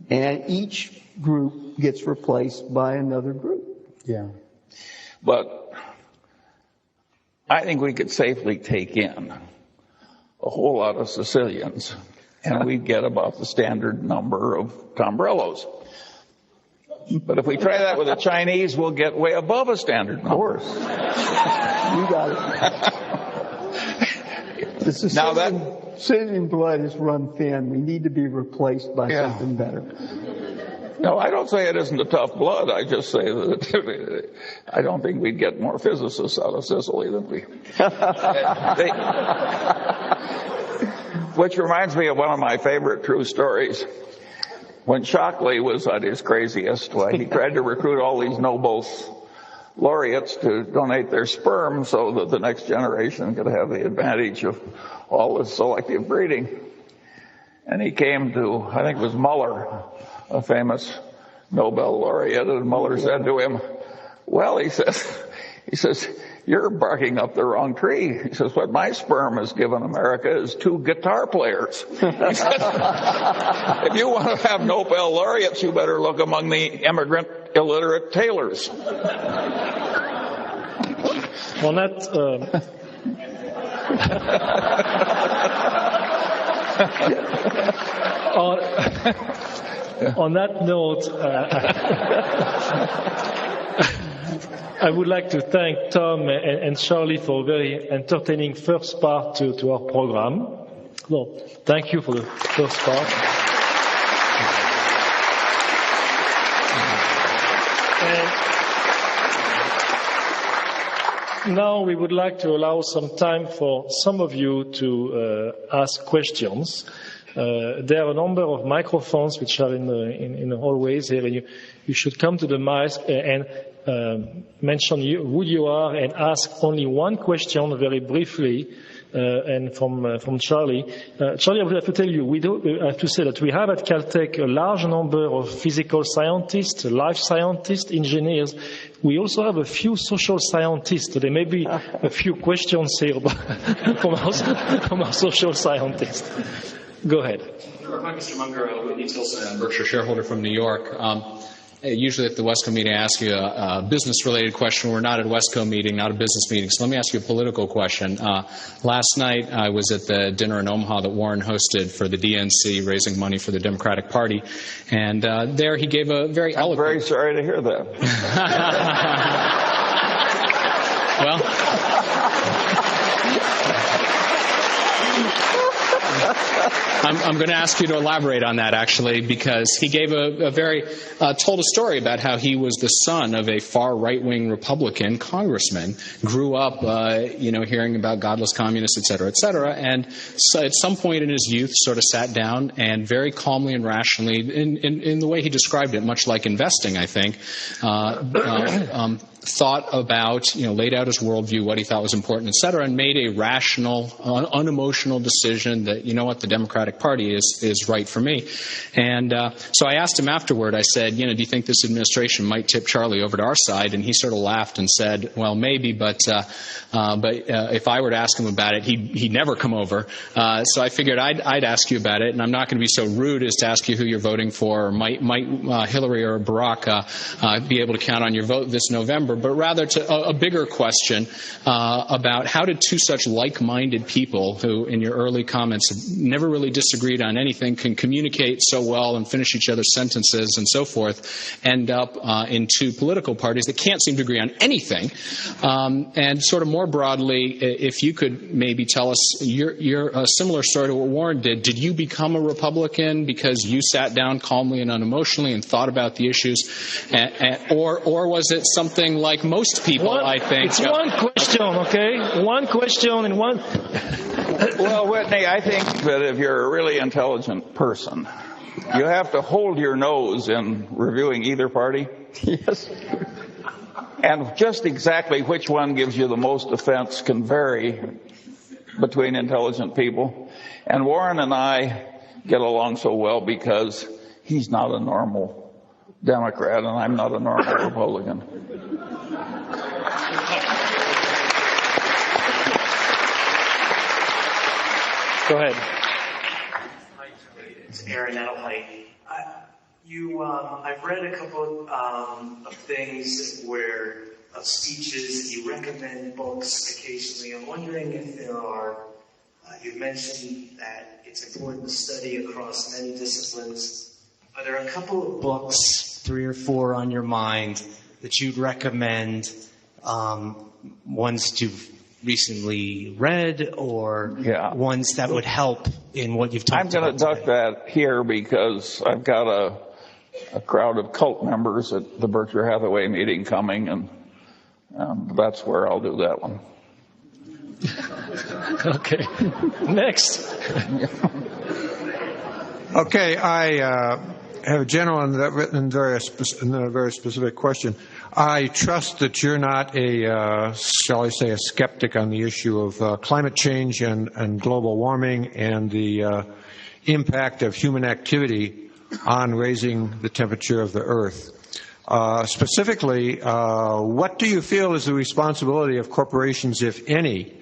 And each group gets replaced by another group. Yeah. But I think we could safely take in a whole lot of Sicilians, and we'd get about the standard number of Tombrellos. But if we try that with the Chinese, we'll get way above a standard number. Of course. You got it. The Sicilian blood is run thin. We need to be replaced by something better. No, I don't say it isn't a tough blood. I just say that I don't think we'd get more physicists out of Sicily than we. Which reminds me of one of my favorite true stories. When Shockley was at his craziest, he tried to recruit all these Nobel laureates to donate their sperm so that the next generation could have the advantage of all this selective breeding. And he came to, I think it was Muller, a famous Nobel laureate, and Muller said to him, well, he says, you're barking up the wrong tree. He says, what my sperm has given America is 2 guitar players. He said, if you want to have Nobel laureates, you better look among the immigrant illiterate tailors. On that, on that note, I would like to thank Tom and Charlie for a very entertaining first part to our program. So, thank you for the first part. And now we would like to allow some time for some of you to ask questions. There are a number of microphones which are in the hallways here, and you should come to the mic and mention who you are and ask only one question very briefly. And from Charlie. Charlie, I would have to tell you, I have to say that we have at Caltech a large number of physical scientists, life scientists, engineers. We also have a few social scientists. So there may be a few questions here from our social scientists. Go ahead. Hi, Mr. Munger. Whitney Tilson, Berkshire shareholder from New York. Usually at the Wesco meeting, I ask you a business-related question. We're not at a Wesco meeting, not a business meeting. So let me ask you a political question. Last night, I was at the dinner in Omaha that Warren hosted for the DNC, raising money for the Democratic Party. And there he gave a very eloquent... I'm very sorry to hear that. Well... I'm going to ask you to elaborate on that, actually, because he gave told a story about how he was the son of a far right-wing Republican congressman, grew up, hearing about godless communists, et cetera, and so at some point in his youth sort of sat down and very calmly and rationally, in the way he described it, much like investing, I think, thought about, laid out his worldview, what he thought was important, et cetera, and made a rational, unemotional decision that, the Democratic Party is right for me. And so I asked him afterward, I said, do you think this administration might tip Charlie over to our side? And he sort of laughed and said, well, maybe, but if I were to ask him about it, he'd never come over. So I figured I'd ask you about it, and I'm not going to be so rude as to ask you who you're voting for, or might Hillary or Barack be able to count on your vote this November. but rather to a bigger question about how did two such like-minded people who, in your early comments, have never really disagreed on anything, can communicate so well and finish each other's sentences and so forth, end up in two political parties that can't seem to agree on anything. And sort of more broadly, if you could maybe tell us your similar story to what Warren did. Did you become a Republican because you sat down calmly and unemotionally and thought about the issues, or was it something like most people? I think it's one question, okay? One question and one. Well, Whitney, I think that if you're a really intelligent person, you have to hold your nose in reviewing either party. Yes. And just exactly which one gives you the most offense can vary between intelligent people. And Warren and I get along so well because he's not a normal Democrat and I'm not a normal Republican. Go ahead. Hi, it's Aaron Alhite. I've read a couple of things of speeches. You recommend books occasionally. I'm wondering if there are. You've mentioned that it's important to study across many disciplines. Are there a couple of books, 3 or 4 on your mind, that you'd recommend? Ones that you've recently read, or ones that would help in what you've talked about? I'm going to duck that here because I've got a crowd of cult members at the Berkshire Hathaway meeting coming, and that's where I'll do that one. Okay. Next. Okay, I have a gentleman that written a very specific question. I trust that you're not shall I say, a skeptic on the issue of climate change and global warming and the impact of human activity on raising the temperature of the Earth. Specifically, what do you feel is the responsibility of corporations, if any,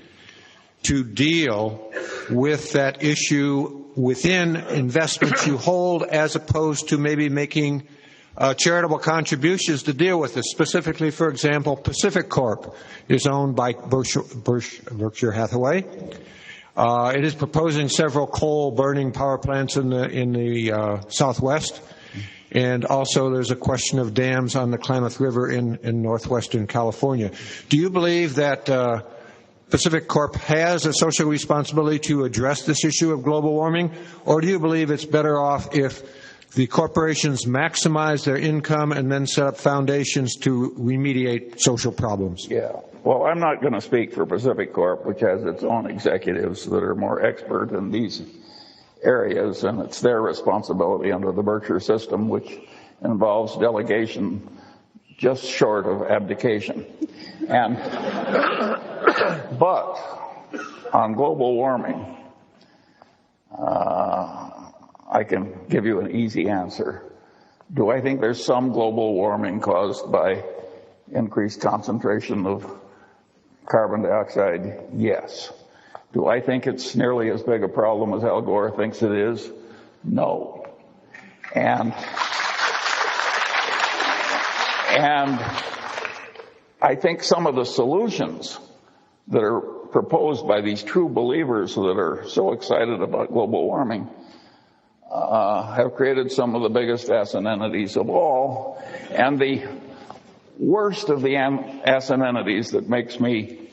to deal with that issue within investments you hold, as opposed to maybe making charitable contributions to deal with this? Specifically, for example, Pacific Corp is owned by Berkshire Hathaway. It is proposing several coal-burning power plants in the Southwest. And also there's a question of dams on the Klamath River in northwestern California. Do you believe that Pacific Corp has a social responsibility to address this issue of global warming, or do you believe it's better off if the corporations maximize their income and then set up foundations to remediate social problems? Yeah. Well, I'm not going to speak for Pacific Corp, which has its own executives that are more expert in these areas, and it's their responsibility under the Berkshire system, which involves delegation just short of abdication. But on global warming, I can give you an easy answer. Do I think there's some global warming caused by increased concentration of carbon dioxide? Yes. Do I think it's nearly as big a problem as Al Gore thinks it is? No. And I think some of the solutions that are proposed by these true believers that are so excited about global warming have created some of the biggest asin entities of all. And the worst of the asin entities that makes me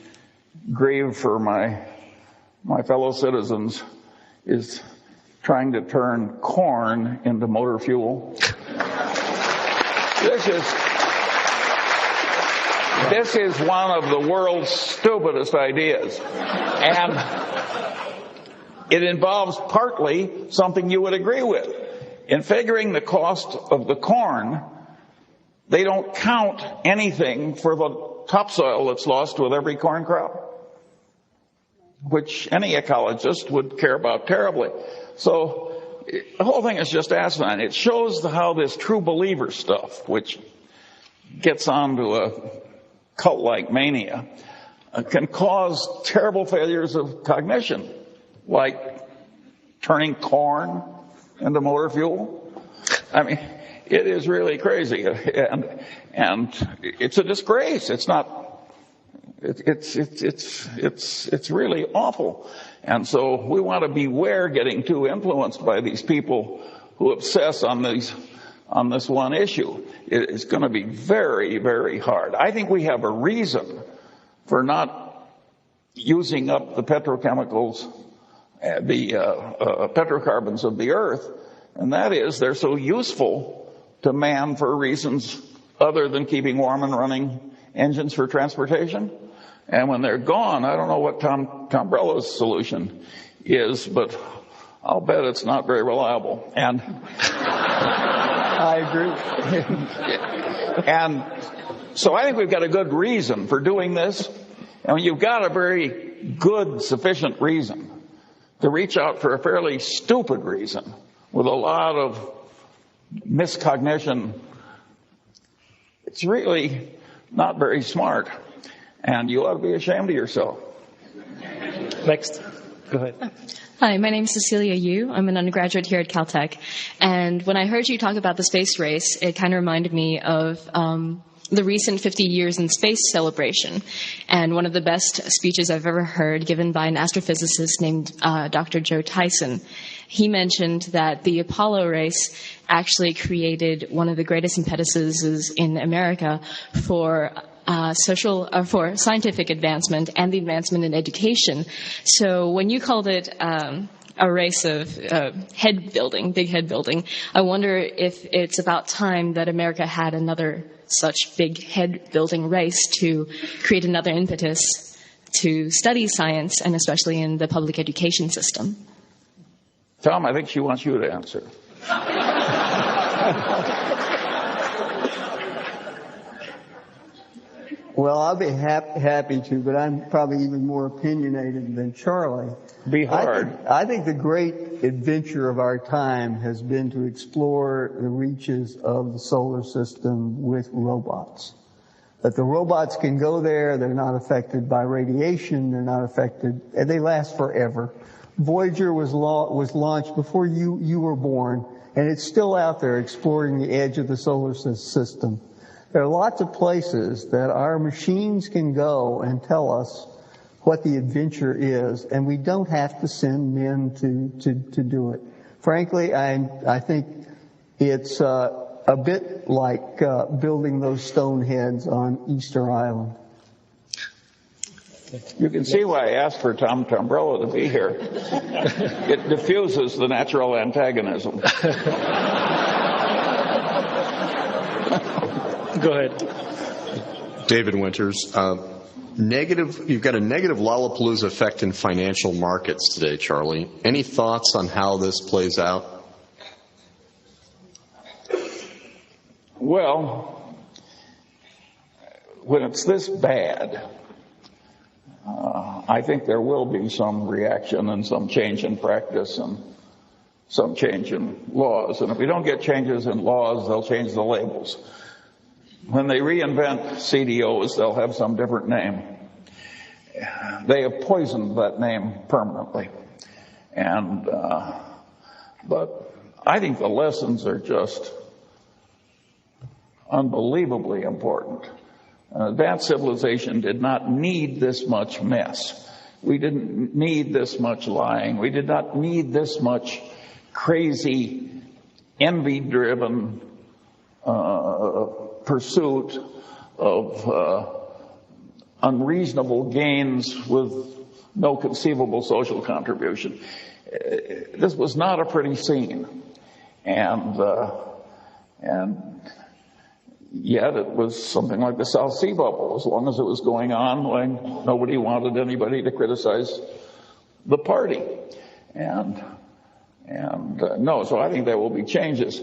grieve for my fellow citizens is trying to turn corn into motor fuel. This is one of the world's stupidest ideas. And it involves partly something you would agree with. In figuring the cost of the corn, they don't count anything for the topsoil that's lost with every corn crop, which any ecologist would care about terribly. So the whole thing is just asinine. It shows how this true believer stuff, which gets onto a cult-like mania, can cause terrible failures of cognition, like turning corn into motor fuel. I mean, It is really crazy, and it's a disgrace. It's not. It's really awful, and so we want to beware getting too influenced by these people who obsess on this one issue. It's going to be very, very hard. I think we have a reason for not using up the petrochemicals, the petrocarbons of the earth, and that is they're so useful to man for reasons other than keeping warm and running engines for transportation. And when they're gone, I don't know what Tom Tombrella's solution is, but I'll bet it's not very reliable. And I agree. And so I think we've got a good reason for doing this. And when you've got a very good, sufficient reason to reach out for a fairly stupid reason with a lot of miscognition, it's really not very smart. And you ought to be ashamed of yourself. Next. Go ahead. Hi, my name is Cecilia Yu. I'm an undergraduate here at Caltech. And when I heard you talk about the space race, it kind of reminded me of the recent 50 years in space celebration. And one of the best speeches I've ever heard given by an astrophysicist named Dr. Joe Tyson. He mentioned that the Apollo race actually created one of the greatest impetuses in America for for scientific advancement and the advancement in education. So when you called it a race of head building, big head building, I wonder if it's about time that America had another such big head building race to create another impetus to study science, and especially in the public education system. Tom, I think she wants you to answer. Well, I'll be happy to, but I'm probably even more opinionated than Charlie. Be hard. I think the great adventure of our time has been to explore the reaches of the solar system with robots. That the robots can go there, they're not affected by radiation, they're not affected, and they last forever. Voyager was launched before you were born, and it's still out there exploring the edge of the solar system. There are lots of places that our machines can go and tell us what the adventure is, and we don't have to send men to do it. Frankly, I think it's a bit like building those stone heads on Easter Island. You can see why I asked for Tom Tombrella to be here. It diffuses the natural antagonism. Go ahead. David Winters. You've got a negative Lollapalooza effect in financial markets today, Charlie. Any thoughts on how this plays out? Well, when it's this bad, I think there will be some reaction and some change in practice and some change in laws. And if we don't get changes in laws, they'll change the labels. When they reinvent CDOs, they'll have some different name. They have poisoned that name permanently. And but I think the lessons are just unbelievably important. Advanced civilization did not need this much mess. We didn't need this much lying. We did not need this much crazy, envy-driven pursuit of unreasonable gains with no conceivable social contribution. This was not a pretty scene, and yet it was something like the South Sea Bubble. As long as it was going on, when nobody wanted anybody to criticize the party, and no. So I think there will be changes.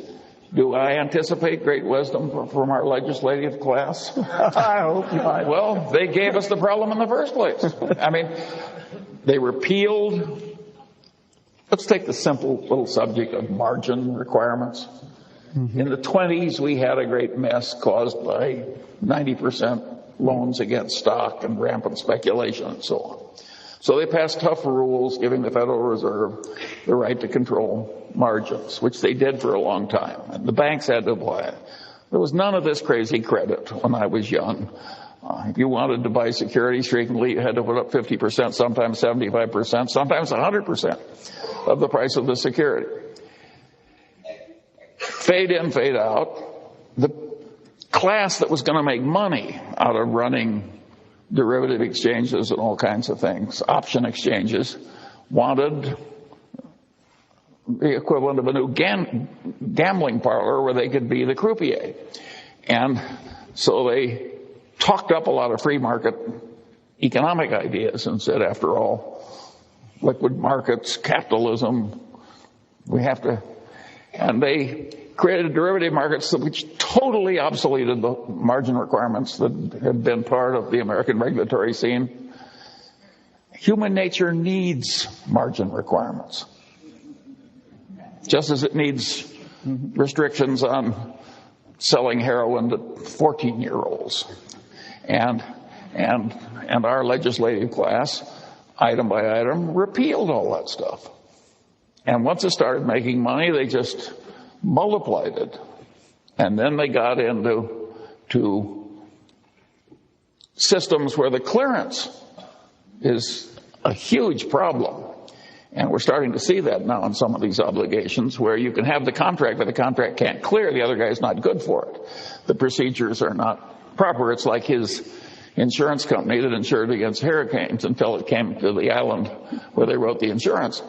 Do I anticipate great wisdom from our legislative class? I hope not. Well, they gave us the problem in the first place. I mean, they repealed. Let's take the simple little subject of margin requirements. Mm-hmm. In the 1920s, we had a great mess caused by 90% loans against stock and rampant speculation and so on. So they passed tough rules giving the Federal Reserve the right to control margins, which they did for a long time. And the banks had to apply it. There was none of this crazy credit when I was young. If you wanted to buy securities frequently, you had to put up 50%, sometimes 75%, sometimes 100% of the price of the security. Fade in, fade out. The class that was going to make money out of running derivative exchanges and all kinds of things, option exchanges, wanted the equivalent of a new gambling parlor where they could be the croupier. And so they talked up a lot of free market economic ideas and said, after all, liquid markets, capitalism, we have to, and they created derivative markets which totally obsoleted the margin requirements that had been part of the American regulatory scene. Human nature needs margin requirements, just as it needs restrictions on selling heroin to 14-year-olds. And our legislative class, item by item, repealed all that stuff. And once it started making money, they just multiplied it. And then they got into systems where the clearance is a huge problem. And we're starting to see that now in some of these obligations where you can have the contract, but the contract can't clear. The other guy's not good for it. The procedures are not proper. It's like his insurance company that insured against hurricanes until it came to the island where they wrote the insurance.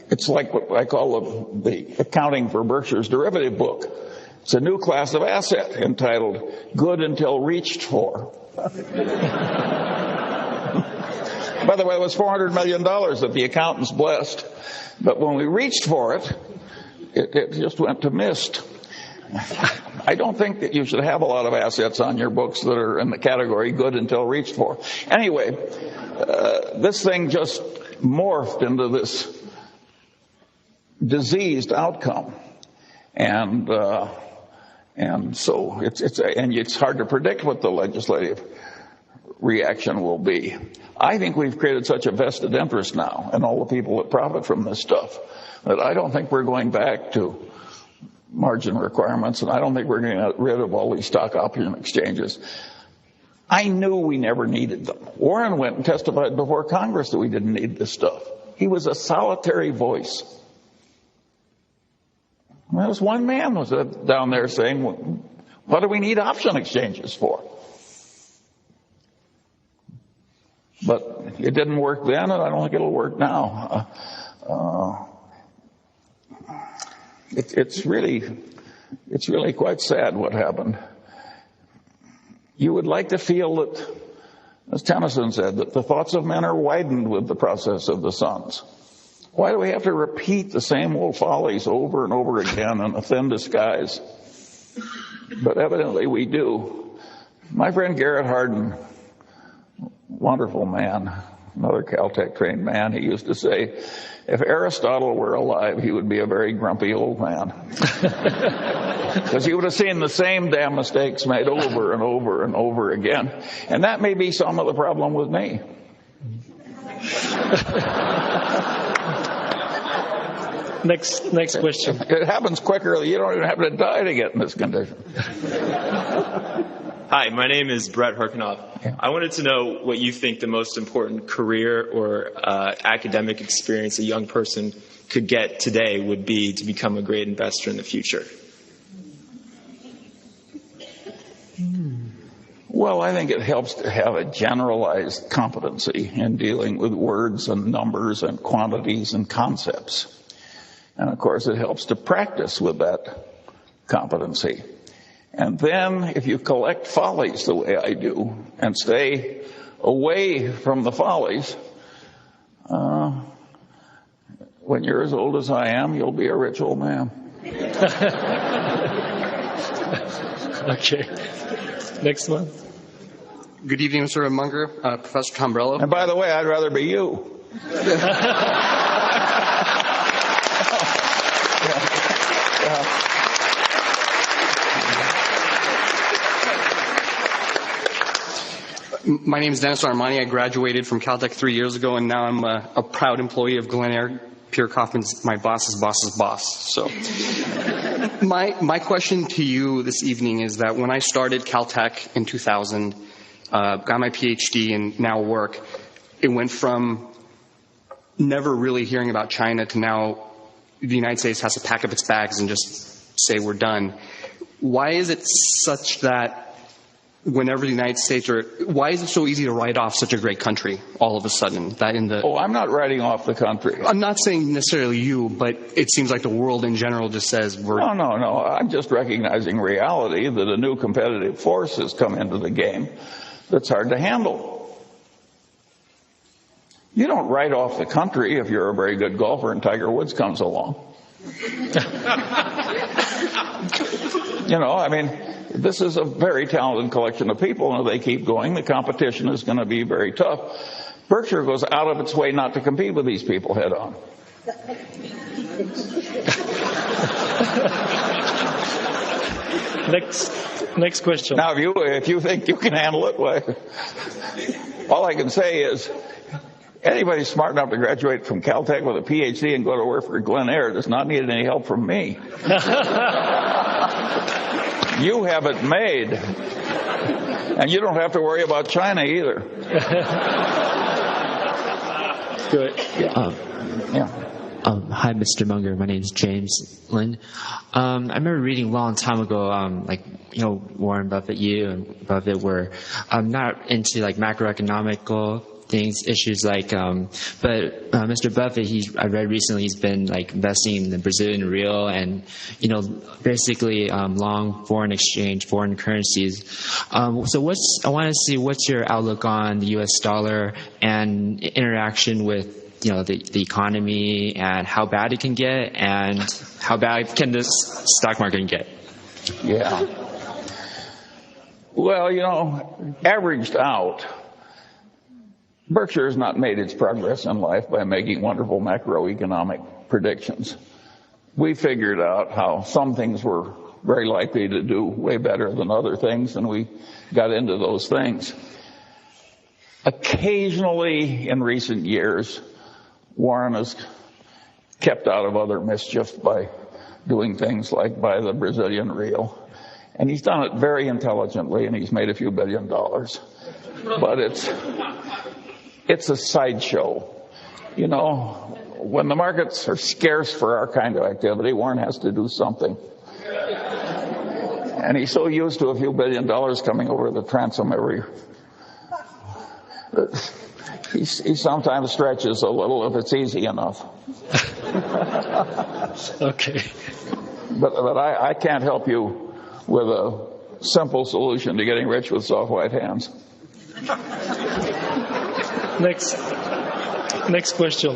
It's like what I call the accounting for Berkshire's derivative book. It's a new class of asset entitled good until reached for. By the way, it was $400 million that the accountants blessed. But when we reached for it, it just went to mist. I don't think that you should have a lot of assets on your books that are in the category good until reached for. Anyway, this thing just morphed into this diseased outcome. And so it's hard to predict what the legislative reaction will be. I think we've created such a vested interest now in all the people that profit from this stuff that I don't think we're going back to margin requirements, and I don't think we're going to get rid of all these stock option exchanges. I knew we never needed them. Warren went and testified before Congress that we didn't need this stuff. He was a solitary voice. There was one man was down there saying, what do we need option exchanges for? But it didn't work then, and I don't think it'll work now. It's really quite sad what happened. You would like to feel that, as Tennyson said, that the thoughts of men are widened with the process of the suns. Why do we have to repeat the same old follies over and over again in a thin disguise? But evidently we do. My friend Garrett Hardin, wonderful man, another Caltech trained man, he used to say, if Aristotle were alive, he would be a very grumpy old man. Because he would have seen the same damn mistakes made over and over and over again. And that may be some of the problem with me. Next question. It happens quicker. You don't even have to die to get in this condition. Hi, my name is Brett Herkenoff. I wanted to know what you think the most important career or academic experience a young person could get today would be to become a great investor in the future. Well, I think it helps to have a generalized competency in dealing with words and numbers and quantities and concepts. And of course, it helps to practice with that competency. And then if you collect follies the way I do and stay away from the follies, when you're as old as I am, you'll be a rich old man. Okay. Next one. Good evening, Mr. Munger, Professor Tombrello. And by the way, I'd rather be you. My name is Dennis Armani. I graduated from Caltech 3 years ago, and now I'm a proud employee of Glen Eyre. Pierre Kaufman's my boss's boss's boss. So my question to you this evening is that when I started Caltech in 2000, got my PhD and now work, it went from never really hearing about China to now the United States has to pack up its bags and just say we're done. Why is it such that whenever the United States, or why is it so easy to write off such a great country all of a sudden? That in the I'm not writing off the country. I'm not saying necessarily you, but it seems like the world in general just says we're... No. I'm just recognizing reality that a new competitive force has come into the game that's hard to handle. You don't write off the country if you're a very good golfer and Tiger Woods comes along. This is a very talented collection of people, and if they keep going, the competition is going to be very tough. Berkshire goes out of its way not to compete with these people head on. Next question. Now, if you think you can handle it, well, all I can say is anybody smart enough to graduate from Caltech with a PhD and go to work for Glen Eyre does not need any help from me. You have it made. And you don't have to worry about China either. Good. Hi, Mr. Munger. My name is James Lynn. I remember reading a long time ago, Warren Buffett, you and Buffett were not into macroeconomical things, issues but Mr. Buffett, I read recently he's been investing in the Brazilian real and basically long foreign exchange, foreign currencies. I want to see what's your outlook on the U.S. dollar and interaction with the economy and how bad it can get and how bad can this stock market get? Yeah. Well, averaged out, Berkshire has not made its progress in life by making wonderful macroeconomic predictions. We figured out how some things were very likely to do way better than other things, and we got into those things. Occasionally, in recent years, Warren has kept out of other mischief by doing things like buy the Brazilian real. And he's done it very intelligently, and he's made a few $1 billion. But it's a sideshow. When the markets are scarce for our kind of activity, Warren has to do something. And he's so used to a few $1 billion coming over the transom he sometimes stretches a little if it's easy enough. Okay. But I can't help you with a simple solution to getting rich with soft white hands. Next question.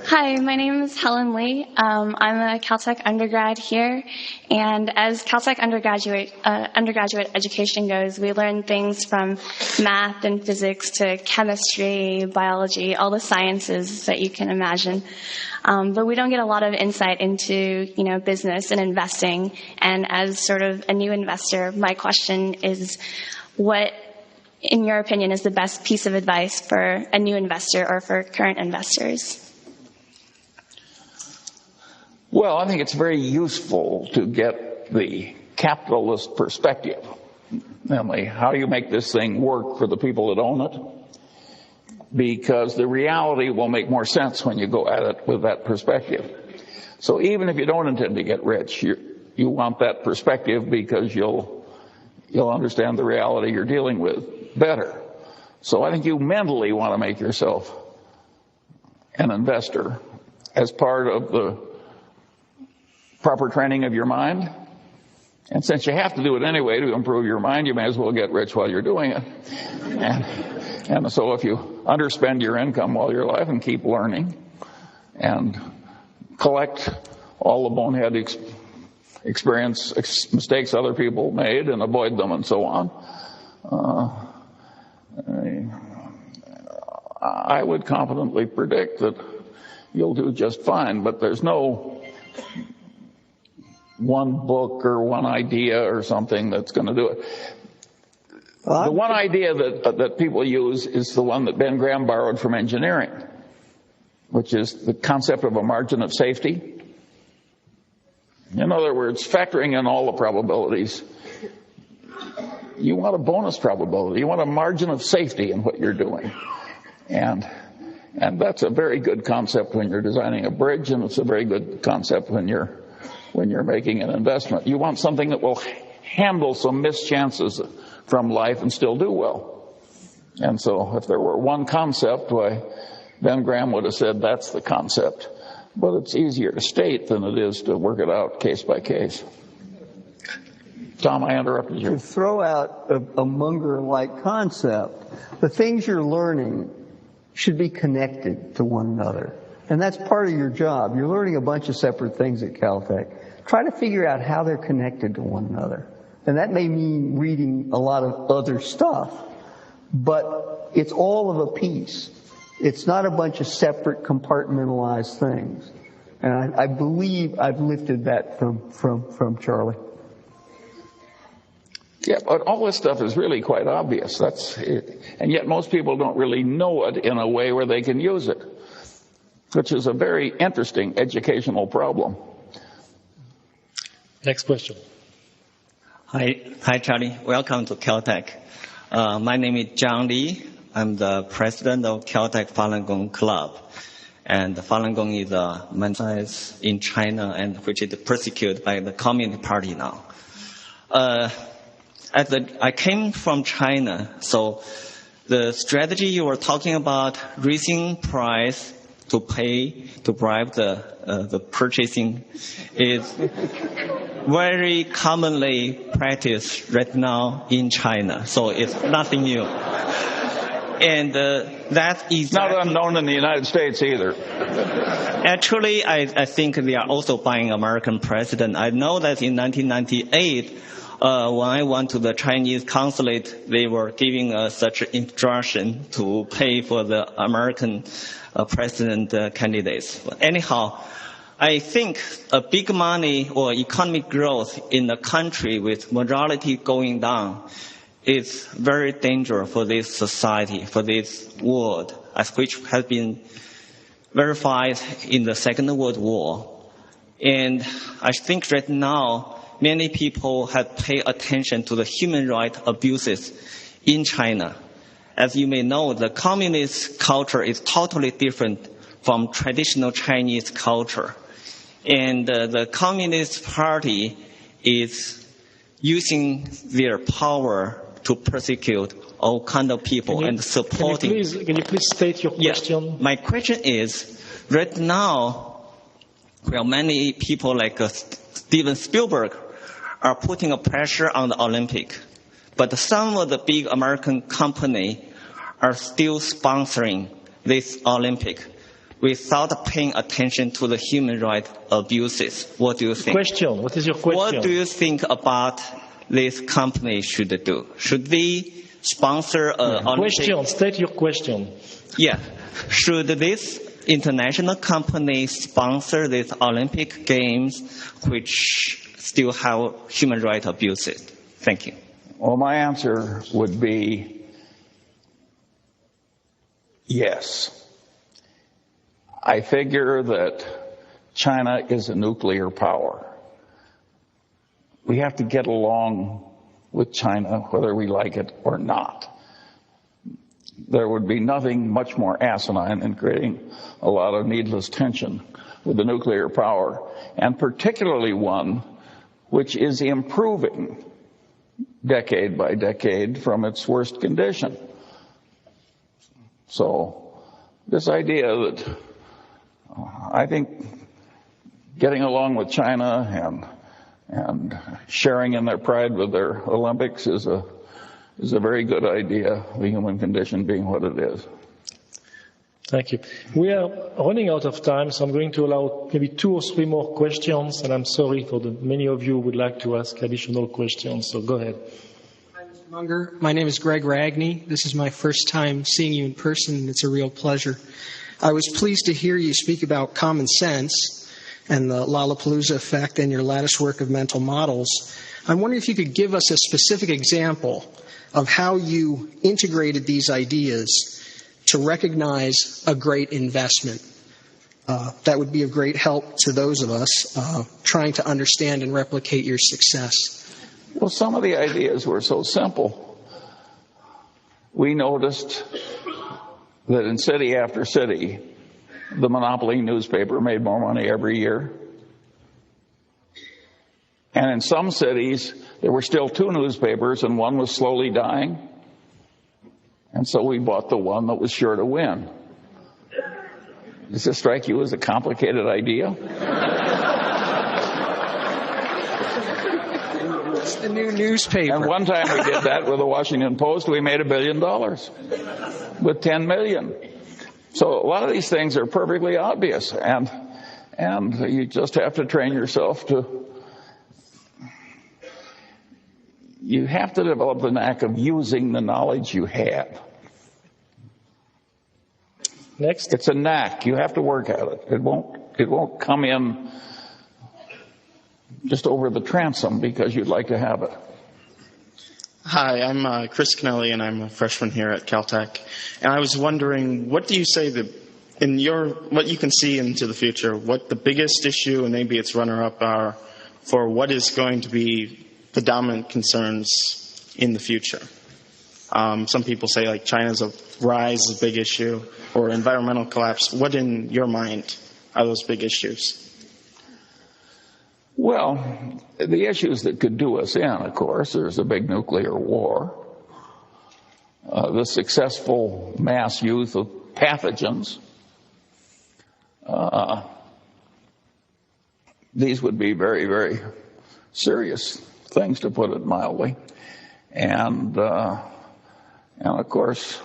Hi, my name is Helen Lee. I'm a Caltech undergrad here, and as Caltech undergraduate education goes, we learn things from math and physics to chemistry, biology, all the sciences that you can imagine. But we don't get a lot of insight into, business and investing. And as sort of a new investor, my question is, what, in your opinion, is the best piece of advice for a new investor or for current investors? Well, I think it's very useful to get the capitalist perspective. Namely, how do you make this thing work for the people that own it? Because the reality will make more sense when you go at it with that perspective. So even if you don't intend to get rich, you want that perspective because you'll understand the reality you're dealing with better. So I think you mentally want to make yourself an investor as part of the proper training of your mind. And since you have to do it anyway to improve your mind, you may as well get rich while you're doing it. And so if you underspend your income while you're alive and keep learning and collect all the bonehead mistakes other people made and avoid them and so on, I would confidently predict that you'll do just fine. But there's no one book or one idea or something that's going to do it. The one idea that people use is the one that Ben Graham borrowed from engineering, which is the concept of a margin of safety. In other words, factoring in all the probabilities, you want a bonus probability. You want a margin of safety in what you're doing. And that's a very good concept when you're designing a bridge, and it's a very good concept when you're making an investment. You want something that will handle some mischances from life and still do well. And so if there were one concept, why, Ben Graham would have said that's the concept. But it's easier to state than it is to work it out case by case. Tom, I interrupted you. To throw out a Munger-like concept, the things you're learning should be connected to one another. And that's part of your job. You're learning a bunch of separate things at Caltech. Try to figure out how they're connected to one another. And that may mean reading a lot of other stuff, but it's all of a piece. It's not a bunch of separate compartmentalized things. And I believe I've lifted that from Charlie. Yeah, but all this stuff is really quite obvious. That's it. And yet most people don't really know it in a way where they can use it, which is a very interesting educational problem. Next question. Hi, Charlie. Welcome to Caltech. My name is John Lee. I'm the president of Caltech Falun Gong Club. And Falun Gong is a movement in China and which is persecuted by the Communist Party now. I came from China, so the strategy you were talking about, raising price to bribe the purchasing, is very commonly practiced right now in China. So it's nothing new. And that is not unknown in the United States either. Actually, I think they are also buying American president. I know that in 1998, when I went to the Chinese consulate, they were giving us such instruction to pay for the American president candidates. Anyhow, I think a big money or economic growth in a country with morality going down is very dangerous for this society, for this world, as which has been verified in the Second World War. And I think right now, many people have paid attention to the human rights abuses in China. As you may know, the communist culture is totally different from traditional Chinese culture. And the Communist Party is using their power to persecute all kinds of people and supporting. Can you please state your question? Yeah. My question is, right now, well, many people like Steven Spielberg are putting a pressure on the Olympic, but some of the big American companies are still sponsoring this Olympic without paying attention to the human rights abuses. What do you think? Question. What is your question? What do you think about this company should do? Should they sponsor an Olympic? Question. State your question. Yeah. Should this international company sponsor these Olympic Games which still have human rights abuses? Thank you. Well, my answer would be yes. I figure that China is a nuclear power. We have to get along with China whether we like it or not. There would be nothing much more asinine than creating a lot of needless tension with the nuclear power, and particularly one which is improving decade by decade from its worst condition. So this idea that I think getting along with China and sharing in their pride with their Olympics is a very good idea, the human condition being what it is. Thank you. We are running out of time, so I'm going to allow maybe 2 or 3 more questions, and I'm sorry for the many of you who would like to ask additional questions, so go ahead. Hi, Mr. Munger. My name is Greg Ragney. This is my first time seeing you in person, and it's a real pleasure. I was pleased to hear you speak about common sense and the Lollapalooza effect and your lattice work of mental models. I'm wondering if you could give us a specific example of how you integrated these ideas to recognize a great investment. That would be of great help to those of us trying to understand and replicate your success. Well, some of the ideas were so simple. We noticed that in city after city, the monopoly newspaper made more money every year. And in some cities, there were still two newspapers and one was slowly dying. And so we bought the one that was sure to win. Does this strike you as a complicated idea? It's the new newspaper. And one time we did that with the Washington Post. We made $1 billion with 10 million. So a lot of these things are perfectly obvious, and you just have to train yourself to. You have to develop the knack of using the knowledge you have. Next. It's a knack. You have to work at it. It won't come in just over the transom because you'd like to have it. Hi, I'm Chris Kennelly, and I'm a freshman here at Caltech. And I was wondering, what do you say that what you can see into the future, what the biggest issue and maybe its runner-up are for what is going to be the dominant concerns in the future? Some people say like China's rise is a big issue, or environmental collapse. What in your mind are those big issues? Well, the issues that could do us in, of course, there's a big nuclear war, the successful mass use of pathogens. These would be very, very serious things, to put it mildly. And of course,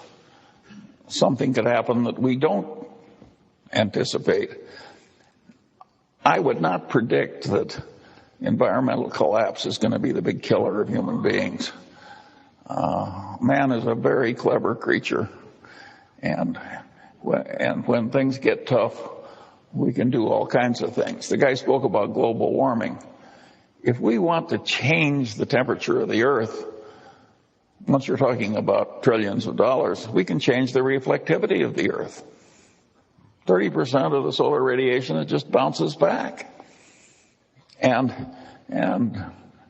something could happen that we don't anticipate. I would not predict that environmental collapse is going to be the big killer of human beings. Man is a very clever creature, and when things get tough, we can do all kinds of things. The guy spoke about global warming. If we want to change the temperature of the Earth, once you're talking about trillions of dollars, we can change the reflectivity of the Earth. 30% of the solar radiation, it just bounces back. And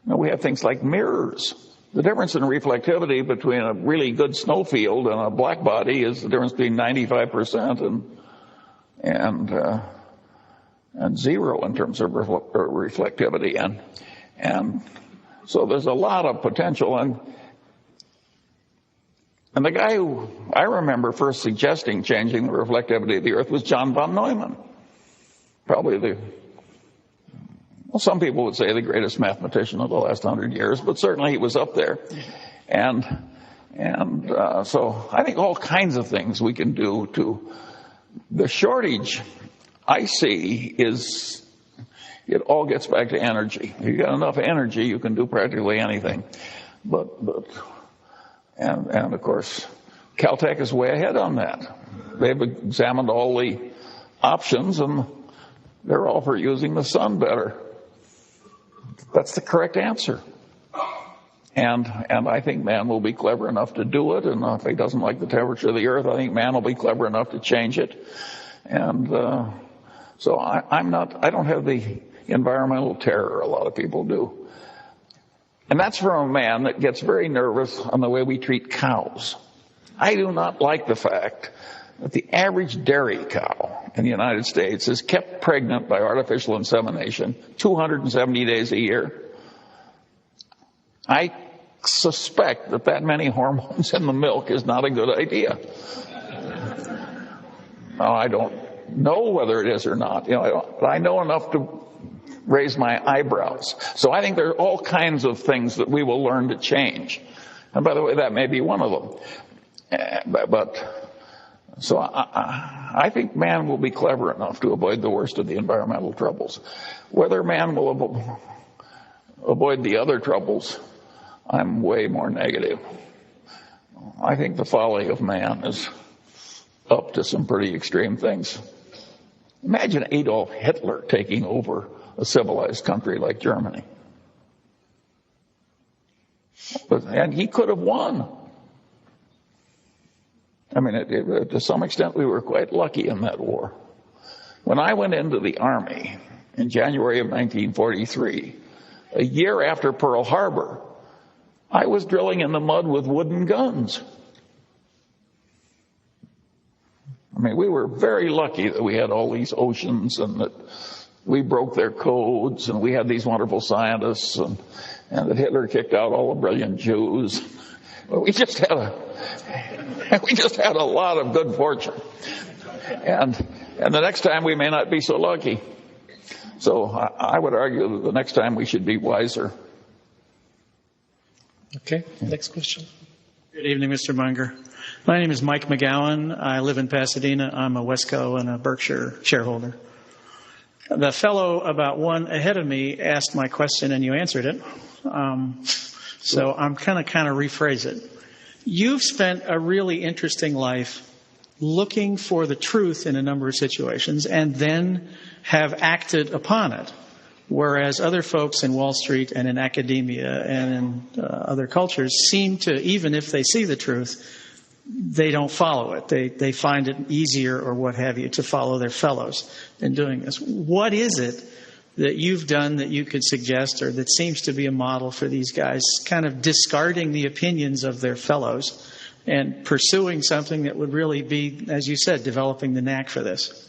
we have things like mirrors. The difference in reflectivity between a really good snowfield and a black body is the difference between 95% and zero in terms of reflectivity. And so there's a lot of potential. And the guy who I remember first suggesting changing the reflectivity of the Earth was John von Neumann. Probably some people would say the greatest mathematician of the last 100 years, but certainly he was up there. And so I think all kinds of things we can do to. The shortage I see is, it all gets back to energy. If you've got enough energy, you can do practically anything. And of course, Caltech is way ahead on that. They've examined all the options, and they're all for using the sun better. That's the correct answer. And I think man will be clever enough to do it. And if he doesn't like the temperature of the Earth, I think man will be clever enough to change it. And so I don't have the environmental terror a lot of people do. And that's from a man that gets very nervous on the way we treat cows. I do not like the fact that the average dairy cow in the United States is kept pregnant by artificial insemination 270 days a year. I suspect that many hormones in the milk is not a good idea. Now, I don't know whether it is or not, but I know enough to raise my eyebrows. So I think there are all kinds of things that we will learn to change. And by the way, that may be one of them. So I think man will be clever enough to avoid the worst of the environmental troubles. Whether man will avoid the other troubles, I'm way more negative. I think the folly of man is up to some pretty extreme things. Imagine Adolf Hitler taking over a civilized country like Germany. And he could have won. I mean, to some extent, we were quite lucky in that war. When I went into the Army in January of 1943, a year after Pearl Harbor, I was drilling in the mud with wooden guns. I mean, we were very lucky that we had all these oceans and that we broke their codes and we had these wonderful scientists and that Hitler kicked out all the brilliant Jews. We just had a lot of good fortune. And the next time we may not be so lucky. So I would argue that the next time we should be wiser. Okay, next question. Good evening, Mr. Munger. My name is Mike McGowan. I live in Pasadena. I'm a Wesco and a Berkshire shareholder. The fellow about one ahead of me asked my question and you answered it. So I'm kind of rephrase it. You've spent a really interesting life looking for the truth in a number of situations and then have acted upon it. Whereas other folks in Wall Street and in academia and in other cultures seem to, even if they see the truth, they don't follow it. They find it easier or what have you to follow their fellows in doing this. What is it that you've done that you could suggest or that seems to be a model for these guys kind of discarding the opinions of their fellows and pursuing something that would really be, as you said, developing the knack for this?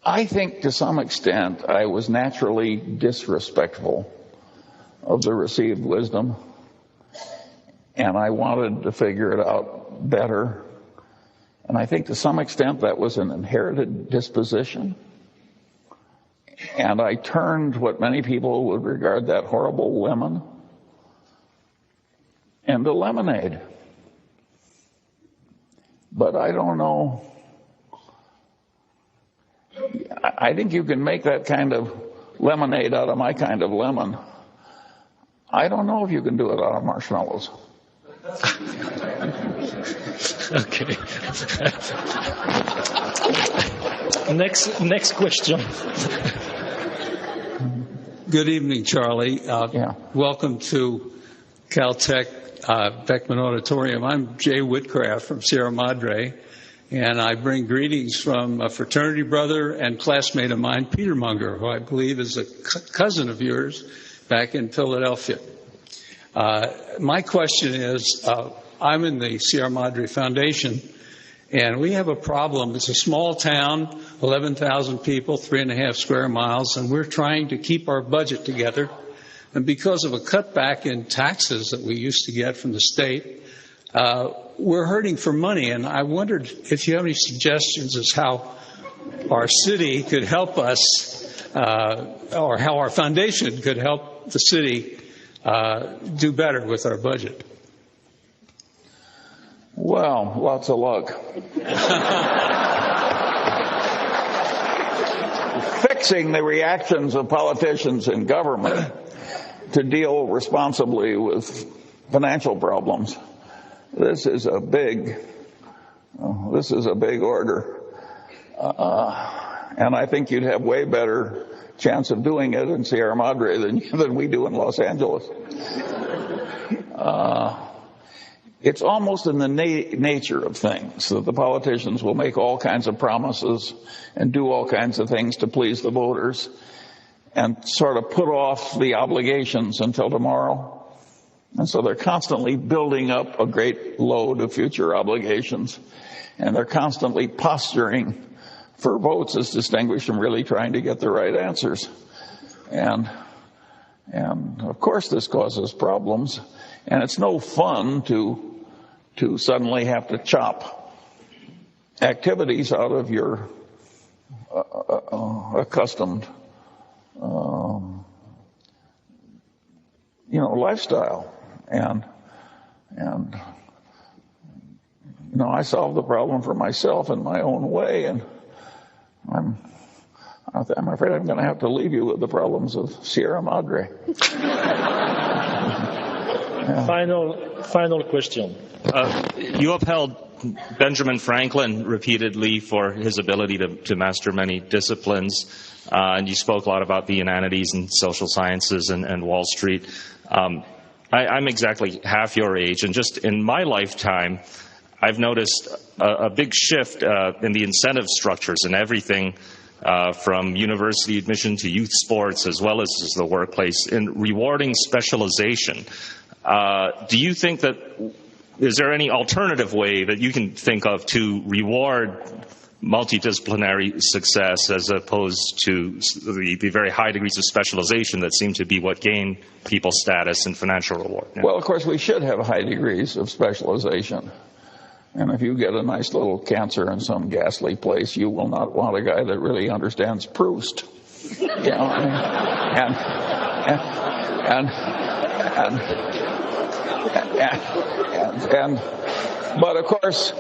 I think to some extent I was naturally disrespectful of the received wisdom, and I wanted to figure it out better. And I think to some extent that was an inherited disposition. And I turned what many people would regard that horrible lemon into lemonade. But I don't know. I think you can make that kind of lemonade out of my kind of lemon. I don't know if you can do it out of marshmallows. Okay. Next question. Good evening, Charlie. Welcome to Caltech Beckman Auditorium. I'm Jay Whitcraft from Sierra Madre, and I bring greetings from a fraternity brother and classmate of mine, Peter Munger, who I believe is a cousin of yours back in Philadelphia. My question is, I'm in the Sierra Madre Foundation, and we have a problem. It's a small town, 11,000 people, 3.5 square miles, and we're trying to keep our budget together. And because of a cutback in taxes that we used to get from the state, we're hurting for money. And I wondered if you have any suggestions as how our city could help us, or how our foundation could help the city do better with our budget. Well, lots of luck. Fixing the reactions of politicians in government to deal responsibly with financial problems. This is a big order. And I think you'd have way better chance of doing it in Sierra Madre than we do in Los Angeles. It's almost in the nature of things that the politicians will make all kinds of promises and do all kinds of things to please the voters and sort of put off the obligations until tomorrow. And so they're constantly building up a great load of future obligations, and they're constantly posturing for votes as distinguished from really trying to get the right answers. And of course this causes problems, and it's no fun to suddenly have to chop activities out of your accustomed lifestyle. And I solved the problem for myself in my own way, and I'm afraid I'm going to have to leave you with the problems of Sierra Madre. Final question. You upheld Benjamin Franklin repeatedly for his ability to master many disciplines, and you spoke a lot about the humanities and social sciences and Wall Street. I'm exactly half your age, and just in my lifetime, I've noticed a big shift in the incentive structures and everything from university admission to youth sports as well as the workplace in rewarding specialization. Do you think that, is there any alternative way that you can think of to reward multidisciplinary success as opposed to the very high degrees of specialization that seem to be what gain people status and financial reward? Yeah. Well, of course, we should have high degrees of specialization. And if you get a nice little cancer in some ghastly place, you will not want a guy that really understands Proust. You know, but of course,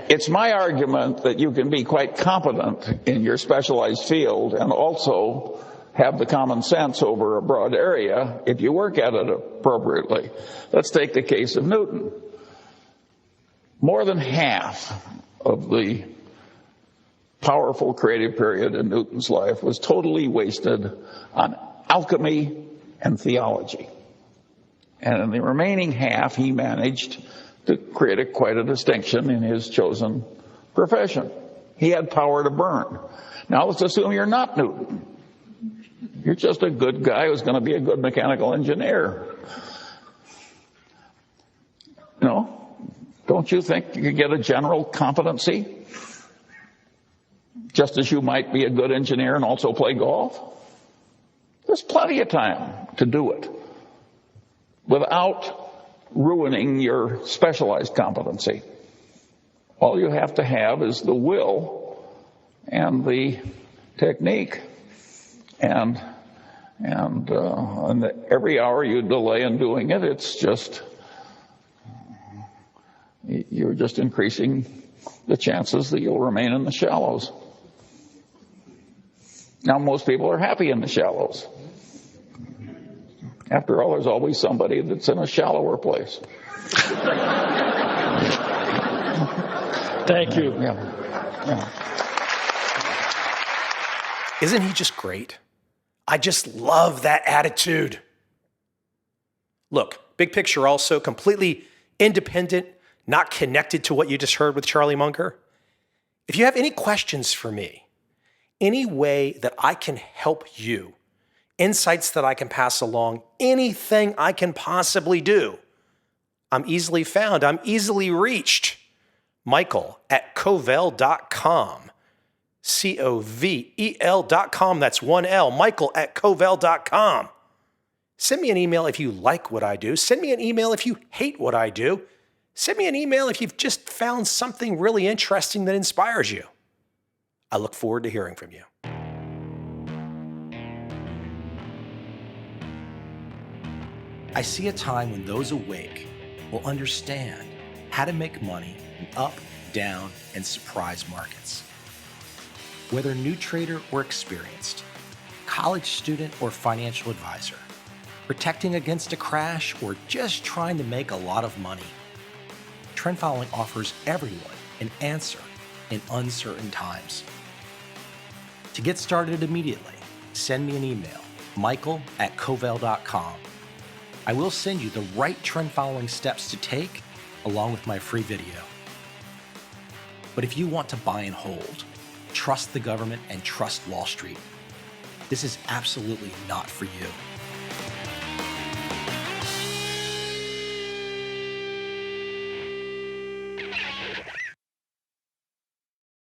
it's my argument that you can be quite competent in your specialized field and also have the common sense over a broad area if you work at it appropriately. Let's take the case of Newton. More than half of the powerful creative period in Newton's life was totally wasted on alchemy and theology. And in the remaining half, he managed to create quite a distinction in his chosen profession. He had power to burn. Now let's assume you're not Newton. You're just a good guy who's going to be a good mechanical engineer. You know, don't you think you could get a general competency? Just as you might be a good engineer and also play golf? There's plenty of time to do it without ruining your specialized competency. All you have to have is the will and the technique. And every hour you delay in doing it, you're just increasing the chances that you'll remain in the shallows. Now, most people are happy in the shallows. After all, there's always somebody that's in a shallower place. Thank you. Yeah. Isn't he just great? I just love that attitude. Look, big picture also, completely independent, not connected to what you just heard with Charlie Munger. If you have any questions for me, any way that I can help you, insights that I can pass along, anything I can possibly do, I'm easily found. I'm easily reached. Michael at Covel.com. Covel.com. That's one L. Michael at Covel.com. Send me an email if you like what I do. Send me an email if you hate what I do. Send me an email if you've just found something really interesting that inspires you. I look forward to hearing from you. I see a time when those awake will understand how to make money in up, down, and surprise markets. Whether new trader or experienced, college student or financial advisor, protecting against a crash or just trying to make a lot of money, trend following offers everyone an answer in uncertain times. To get started immediately, send me an email, Michael at Covel.com. I will send you the right trend following steps to take along with my free video. But if you want to buy and hold, trust the government and trust Wall Street, this is absolutely not for you.